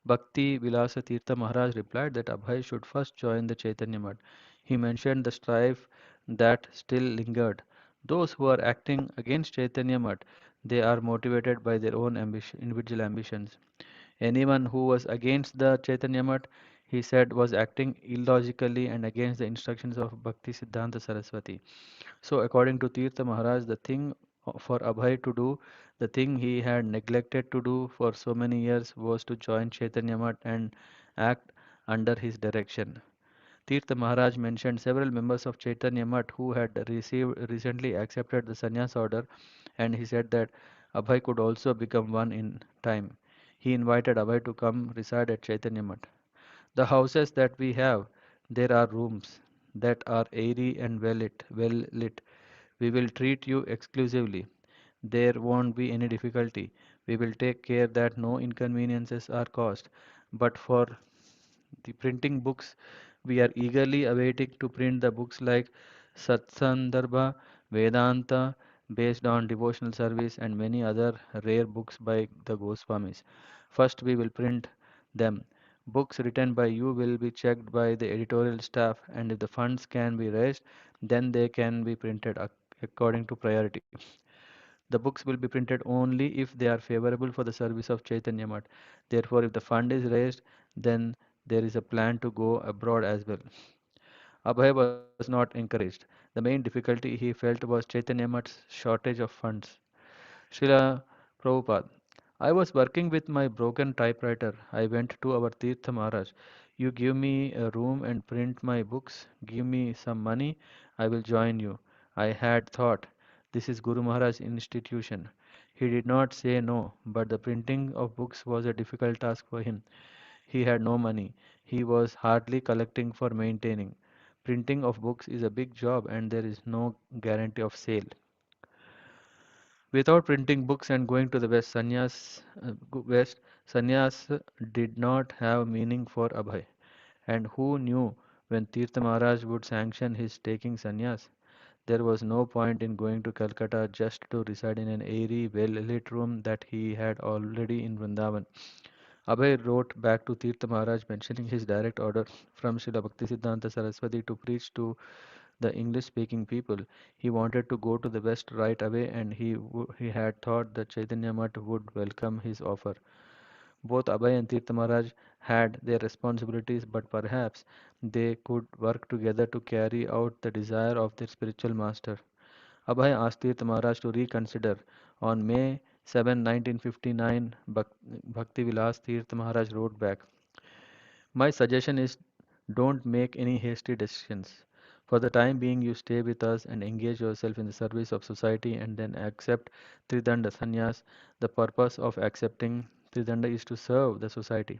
Bhakti Vilasa Tirtha Maharaj replied that Abhay should first join the Chaitanya Mutt. He mentioned the strife that still lingered. Those who are acting against Chaitanya Mutt, they are motivated by their own individual ambitions. Anyone who was against the Chaitanya Math, he said, was acting illogically and against the instructions of Bhakti Siddhanta Saraswati. So, according to Tirtha Maharaj, the thing for Abhay to do, the thing he had neglected to do for so many years, was to join Chaitanya Math and act under his direction. Tirtha Maharaj mentioned several members of Chaitanya Math who had recently accepted the sannyas order, and he said that Abhay could also become one in time. He invited Abhay to come reside at Chaitanya Math. The houses that we have, there are rooms that are airy and well lit. We will treat you exclusively. There won't be any difficulty. We will take care that no inconveniences are caused. But for the printing books, we are eagerly awaiting to print the books like Satsandarbha, Vedanta, based on devotional service, and many other rare books by the Goswamis. First, we will print them. Books written by you will be checked by the editorial staff, and if the funds can be raised, then they can be printed according to priority. The books will be printed only if they are favorable for the service of Chaitanya Math. Therefore, if the fund is raised, then there is a plan to go abroad as well. Abhay was not encouraged. The main difficulty he felt was Chaitanya Math's shortage of funds. Srila Prabhupada. I was working with my broken typewriter. I went to our Tirtha Maharaj. You give me a room and print my books. Give me some money. I will join you. I had thought, this is Guru Maharaj's institution. He did not say no, but the printing of books was a difficult task for him. He had no money. He was hardly collecting for maintaining. Printing of books is a big job and there is no guarantee of sale. Without printing books and going to the West, sannyas did not have meaning for Abhay. And who knew when Tirtha Maharaj would sanction his taking sannyas? There was no point in going to Calcutta just to reside in an airy, well-lit room that he had already in Vrindavan. Abhay wrote back to Tirtha Maharaj mentioning his direct order from Srila Bhaktisiddhanta Saraswati to preach to the English-speaking people. He wanted to go to the West right away, and he had thought that Chaitanya Math would welcome his offer. Both Abhay and Tirtha Maharaj had their responsibilities, but perhaps they could work together to carry out the desire of their spiritual master. Abhay asked Tirtha Maharaj to reconsider. On May 7, 1959, Bhakti Vilas Tirtha Maharaj wrote back, my suggestion is don't make any hasty decisions. For the time being, you stay with us and engage yourself in the service of society and then accept Tridanda Sannyas. The purpose of accepting Tridanda is to serve the society.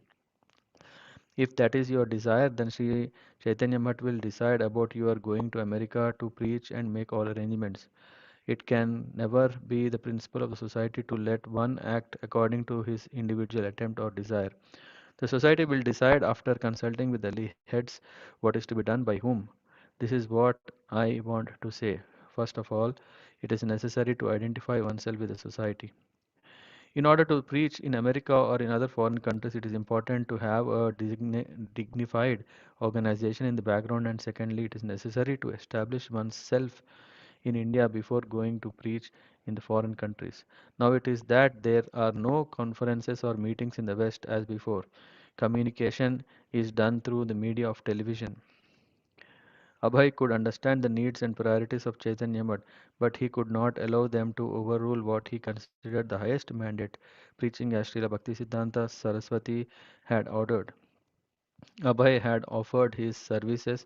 If that is your desire, then Sri Chaitanya Math will decide about you are going to America to preach and make all arrangements. It can never be the principle of the society to let one act according to his individual attempt or desire. The society will decide after consulting with the heads what is to be done by whom. This is what I want to say. First of all, it is necessary to identify oneself with the society. In order to preach in America or in other foreign countries, it is important to have a dignified organization in the background, and secondly, it is necessary to establish oneself in India before going to preach in the foreign countries. Now it is that there are no conferences or meetings in the West as before. Communication is done through the media of television. Abhay could understand the needs and priorities of Chaitanya Math, but he could not allow them to overrule what he considered the highest mandate, preaching as Srila Bhaktisiddhanta Saraswati had ordered. Abhay had offered his services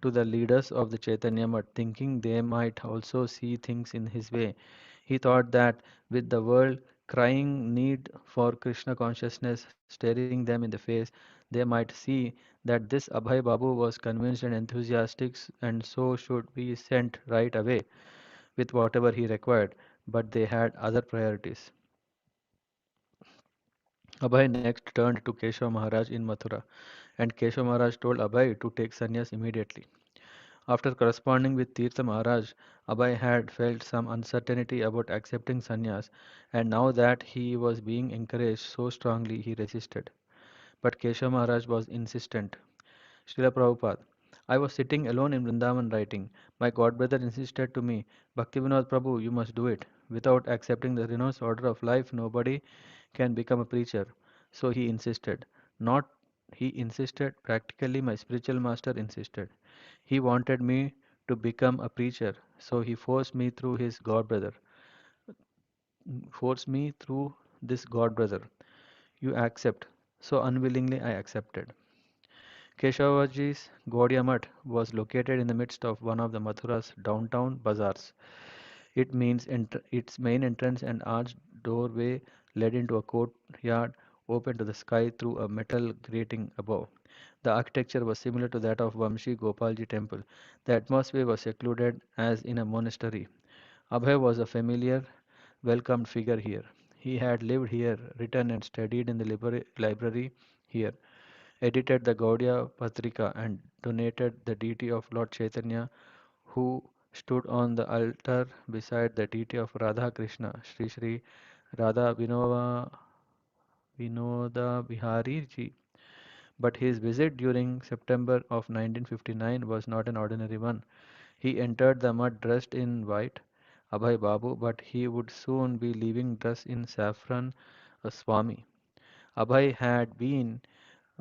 to the leaders of the Chaitanya Math, thinking they might also see things in his way. He thought that with the world crying need for Krishna consciousness staring them in the face, they might see that this Abhay Babu was convinced and enthusiastic and so should be sent right away with whatever he required. But they had other priorities. Abhay next turned to Keshav Maharaj in Mathura, and Keshav Maharaj told Abhay to take sannyas immediately. After corresponding with Tirtha Maharaj, Abhay had felt some uncertainty about accepting sannyas, and now that he was being encouraged so strongly, he resisted. But Keshav Maharaj was insistent. Srila Prabhupada. I was sitting alone in Vrindavan writing. My godbrother insisted to me, Bhaktivinoda Prabhu, you must do it. Without accepting the renounced order of life, nobody can become a preacher. So he insisted. Not he insisted, practically my spiritual master insisted. He wanted me to become a preacher, so he forced me through this god brother. You accept. So unwillingly I accepted. Keshavaji's Gaudiya Mutt was located in the midst of one of the Mathura's downtown bazaars. Its main entrance and arched doorway led into a courtyard open to the sky through a metal grating above. The architecture was similar to that of Vamshi Gopalji temple. The atmosphere was secluded as in a monastery. Abhay was a familiar, welcomed figure here. He had lived here, written and studied in the library here, edited the Gaudiya Patrika and donated the deity of Lord Chaitanya who stood on the altar beside the deity of Radha Krishna, Sri Sri Radha Vinoda Bihari ji. But his visit during September of 1959 was not an ordinary one. He entered the mud dressed in white, Abhay Babu, but he would soon be leaving dressed in saffron, a Swami. Abhay had been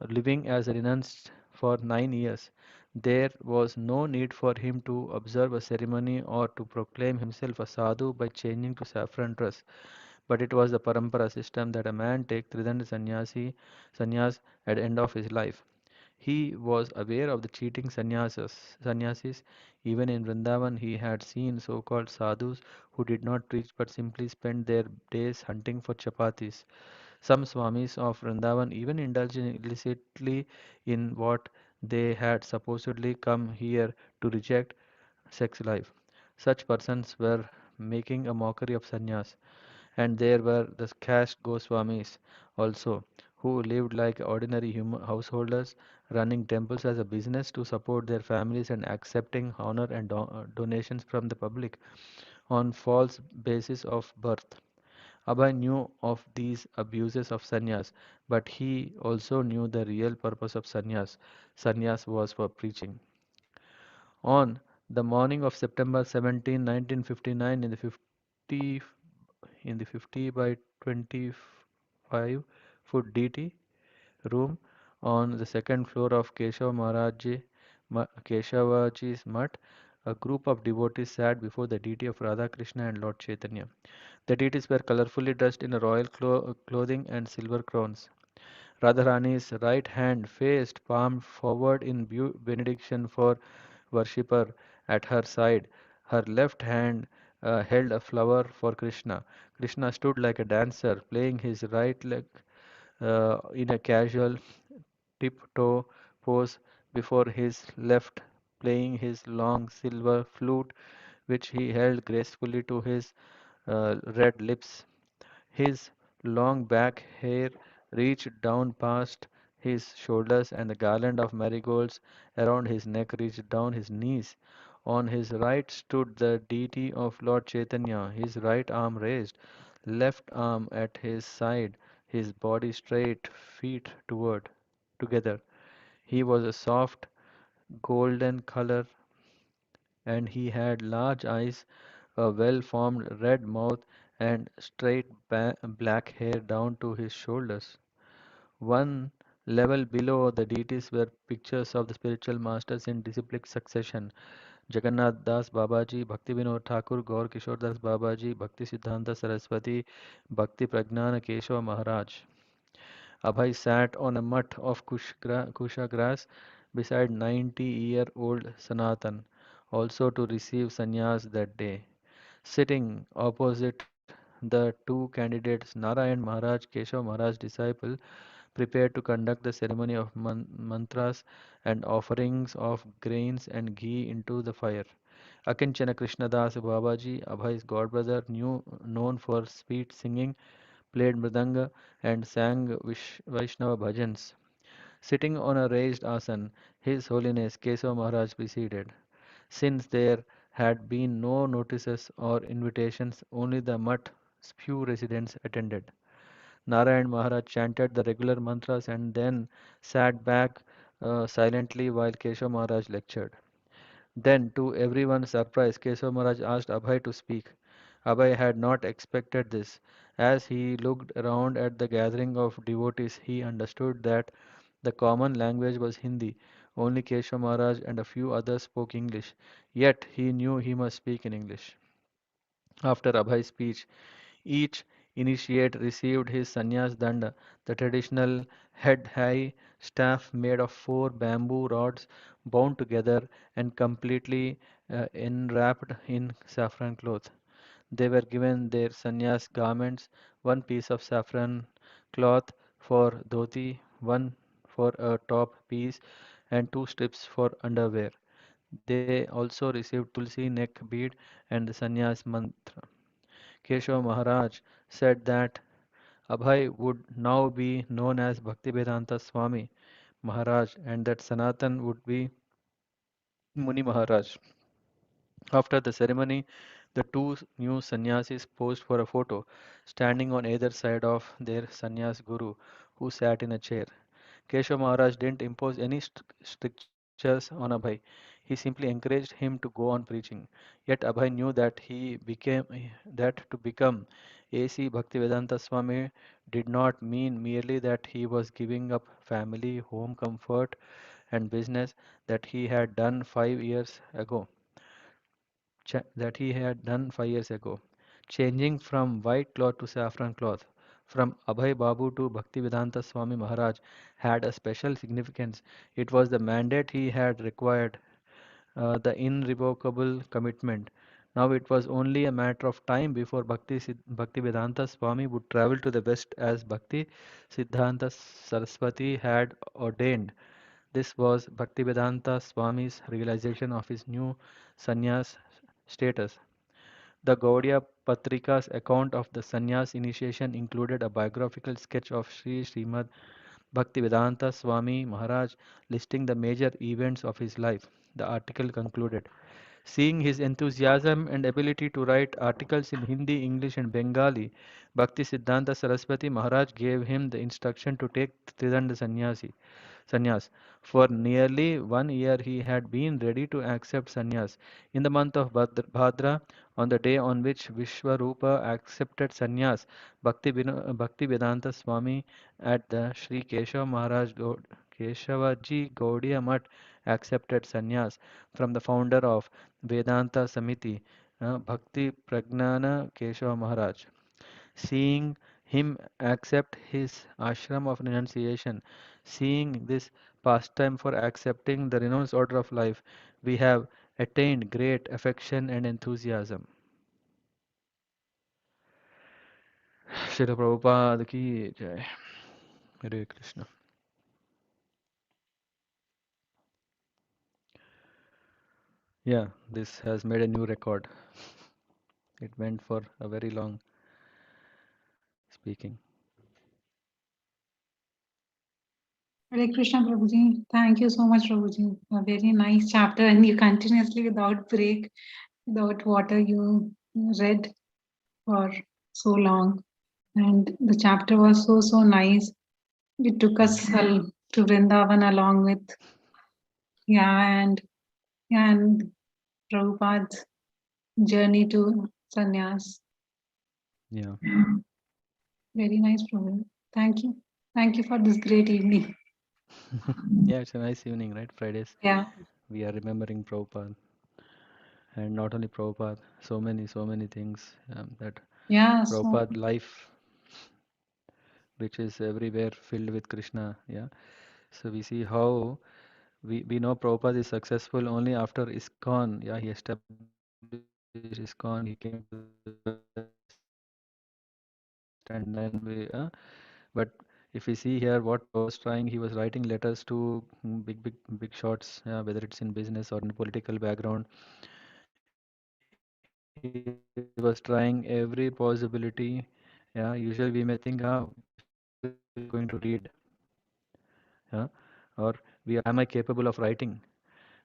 living as a renunced for 9 years. There was no need for him to observe a ceremony or to proclaim himself a sadhu by changing to saffron dress. But it was the parampara system that a man take Tridanda sannyas at the end of his life. He was aware of the cheating sannyasis. Even in Vrindavan, he had seen so-called sadhus who did not preach but simply spent their days hunting for chapatis. Some Swamis of Vrindavan even indulged illicitly in what they had supposedly come here to reject, sex life. Such persons were making a mockery of sannyas. And there were the caste Goswamis also, who lived like ordinary householders, running temples as a business to support their families and accepting honor and donations from the public on false basis of birth. Abhay knew of these abuses of sannyas, but he also knew the real purpose of sannyas. Sannyas was for preaching. On the morning of September 17, 1959, in the 50 by 25-foot DT room on the second floor of Keshavaji's Mutt, a group of devotees sat before the deity of Radha Krishna and Lord Chaitanya. The deities were colorfully dressed in a royal clothing and silver crowns. Radharani's right hand faced palm forward in benediction for worshipper at her side. Her left hand held a flower for Krishna. Krishna stood like a dancer, playing his right leg in a casual tiptoe pose before his left, playing his long silver flute, which he held gracefully to his red lips. His long back hair reached down past his shoulders, and the garland of marigolds around his neck reached down his knees. On his right stood the deity of Lord Chaitanya, his right arm raised, left arm at his side, his body straight, feet together. He was a soft golden color, and he had large eyes, a well-formed red mouth, and straight black hair down to his shoulders. One level below the deities were pictures of the spiritual masters in disciplic succession. Jagannath Das Babaji, Bhakti Vinod Thakur, Gaur Kishore Das Babaji, Bhakti Siddhanta Saraswati, Bhakti Pragnana Keshava Maharaj. Abhay sat on a mutt of kusha grass beside 90-year-old Sanatan, also to receive sannyas that day. Sitting opposite the two candidates, Narayan Maharaj, Keshav Maharaj disciple, prepared to conduct the ceremony of mantras and offerings of grains and ghee into the fire. Akinchana Krishnadas Babaji, Abhay's godbrother, known for sweet singing, played mridanga and sang Vaishnava bhajans. Sitting on a raised asan, His Holiness Kesava Maharaj preceded. Since there had been no notices or invitations, only the mutt's few residents attended. Narayan Maharaj chanted the regular mantras and then sat back silently while Keshav Maharaj lectured. Then, to everyone's surprise, Keshav Maharaj asked Abhay to speak. Abhay had not expected this. As he looked around at the gathering of devotees, he understood that the common language was Hindi. Only Keshav Maharaj and a few others spoke English. Yet he knew he must speak in English. After Abhai's speech, each initiate received his sannyas danda, the traditional head-high staff made of four bamboo rods bound together and completely enwrapped in saffron cloth. They were given their sannyas garments, one piece of saffron cloth for dhoti, one for a top piece, and two strips for underwear. They also received tulsi neck bead and the sannyas mantra. Keshav Maharaj said that Abhay would now be known as Bhaktivedanta Swami Maharaj and that Sanatan would be Muni Maharaj. After the ceremony, the two new sannyasis posed for a photo, standing on either side of their sannyas guru, who sat in a chair. Keshav Maharaj didn't impose any strictures on Abhay. He simply encouraged him to go on preaching. Yet Abhay knew that to become A.C. Bhaktivedanta Swami did not mean merely that he was giving up family, home comfort, and business that he had done 5 years ago that he had done 5 years ago, changing from white cloth to saffron cloth. From Abhay Babu to Bhaktivedanta Swami Maharaj had a special significance. It was the mandate he had required, the irrevocable commitment. Now it was only a matter of time before Bhaktivedanta Swami would travel to the west as Bhakti Siddhanta Saraswati had ordained. This was Bhaktivedanta Swami's realization of his new sannyas status. The Gaudiya Patrika's account of the sannyas initiation included a biographical sketch of Srimad Bhaktivedanta Swami Maharaj listing the major events of his life. The article concluded, seeing his enthusiasm and ability to write articles in Hindi, English, and Bengali, Bhakti Siddhanta Saraswati Maharaj gave him the instruction to take Tridanda sannyas. For nearly 1 year he had been ready to accept sannyas. In the month of Bhadra, on the day on which Vishwarupa accepted sannyas, Bhaktivedanta Swami at the Sri Keshavaji Gaudiya Mutt accepted sannyas from the founder of Vedanta Samiti, Bhakti Pragnana Keshava Maharaj. Seeing him accept his ashram of renunciation, seeing this pastime for accepting the renounced order of life, we have attained great affection and enthusiasm. Srila Prabhupada ki jai. Hare Krishna. Yeah, this has made a new record. It went for a very long speaking. Hare Krishna, Prabhuji. Thank you so much, Prabhuji. A very nice chapter, and you continuously, without break, without water, you read for so long. And the chapter was so nice. It took us to Vrindavan along with, and Prabhupada's journey to sannyas. Yeah. Very nice, Prabhu. Thank you. Thank you for this great evening. Yeah, it's a nice evening, right? Fridays. Yeah. We are remembering Prabhupada. And not only Prabhupada, so many things that Yeah. So Prabhupada life, which is everywhere filled with Krishna. Yeah. So we see how we know Prabhupada is successful only after ISKCON. Yeah, he established ISKCON, he came to the West, and then but if we see here what Prabhupada was trying, he was writing letters to big shots, whether it's in business or in political background. He was trying every possibility. Yeah, usually we may think, if he is going to read, yeah, or am I capable of writing?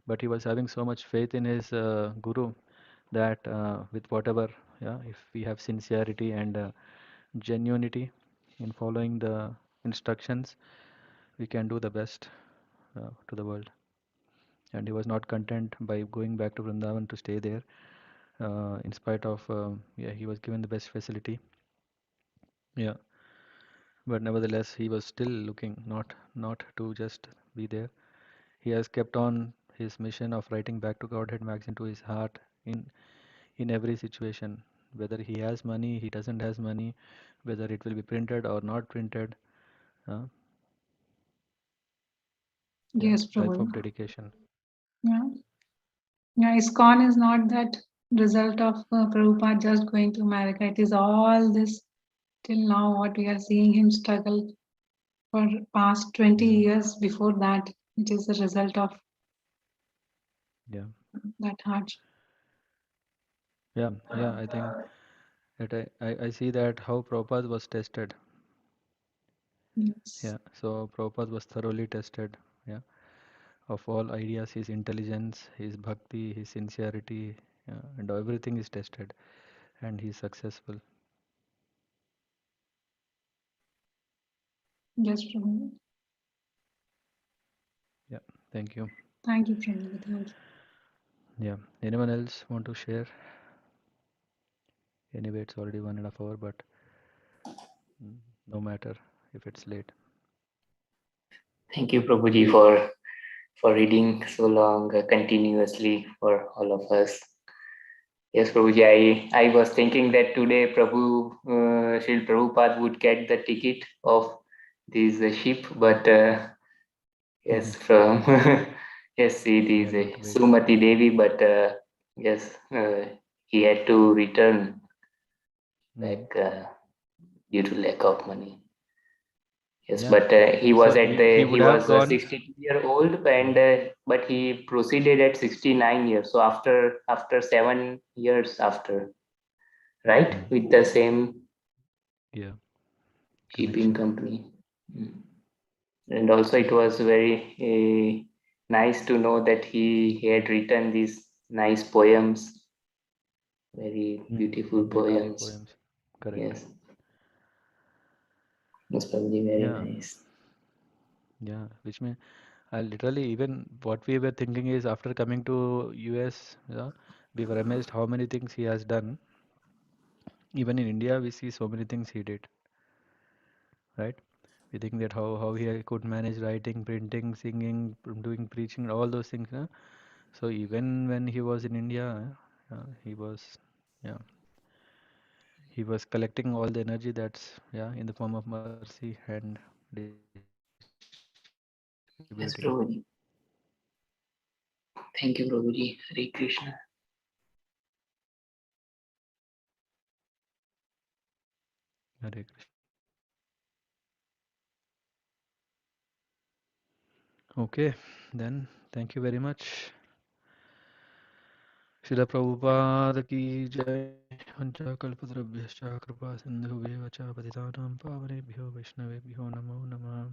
But he was having so much faith in his guru that with whatever, yeah, if we have sincerity and genuinity in following the instructions, we can do the best to the world. And he was not content by going back to Vrindavan to stay there, in spite of, yeah, he was given the best facility. Yeah, but nevertheless, he was still looking, not to just be there. He has kept on his mission of writing back to Godhead Max into his heart in every situation, whether he has money, he doesn't has money, whether it will be printed or not printed. Uh, yeah, Yes, life Prabhu. of dedication. Yeah. Yeah, ISKCON is not that result of Prabhupada just going to America. It is all this till now what we are seeing him struggle for past 20 Yeah, years. Before that, it is a result of yeah, that hardship. yeah. I think that I see that how Prabhupada was tested. Yes. Yeah, so Prabhupada was thoroughly tested. Yeah, of all ideas, his intelligence, his bhakti, his sincerity, yeah, and everything is tested, and he's successful. Yes, Prabhu. Yeah, thank you. Thank you, Prabhu. Thank you. Yeah, anyone else want to share? Anyway, it's already 1.5 hour, but mm, no matter if it's late. Thank you, Prabhuji, for reading so long continuously for all of us. Yes, Prabhuji, I was thinking that today Srila Prabhupada would get the ticket of this ship, but yes, from yes, it He is had not wait. Sumati Devi, but yes, he had to return Mm. back due to lack of money. Yes, Yeah, but he was so at he the would he have was gone. 62-year-old, Mm, and but he proceeded at 69 years. So after 7 years after, right, mm, with the same yeah, shipping connection. company. Mm. And also it was very nice to know that he had written these nice poems, very beautiful Bengali poems. poems. Correct. Yes, most probably very Yeah, nice. yeah. Which means I literally even what we were thinking is after coming to US, yeah, we were amazed how many things he has done. Even in India, we see so many things he did, right? We think that how he could manage writing, printing, singing, doing preaching, all those things. Yeah? So even when he was in India, he was, yeah, he was collecting all the energy that's in the form of mercy and distributing it. Yes, Prabhuji. Thank you, Prabhuji. Hare Krishna. Hare Krishna. Okay, then thank you very much. Srila Prabhupada ki jai. Vancha kalpatarabhyascha kripa sindhubhyo cha patitanam pavanebhyo vaishnavebhyo namo namah.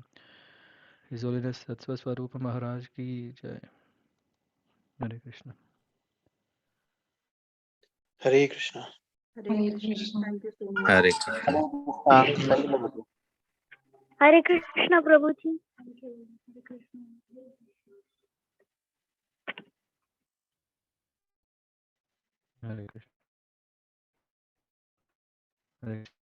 His Holiness Sattva Swarupa Maharaj ki jai. Hare Krishna. Hare Krishna. Hare Hare Krishna. Krishna. Thank you so much. Hare Krishna. Thank you, Prabhuji. Hare Krishna, Prabhuji. Thank you. Hare Krishna. Hare Krishna. Hare Krishna.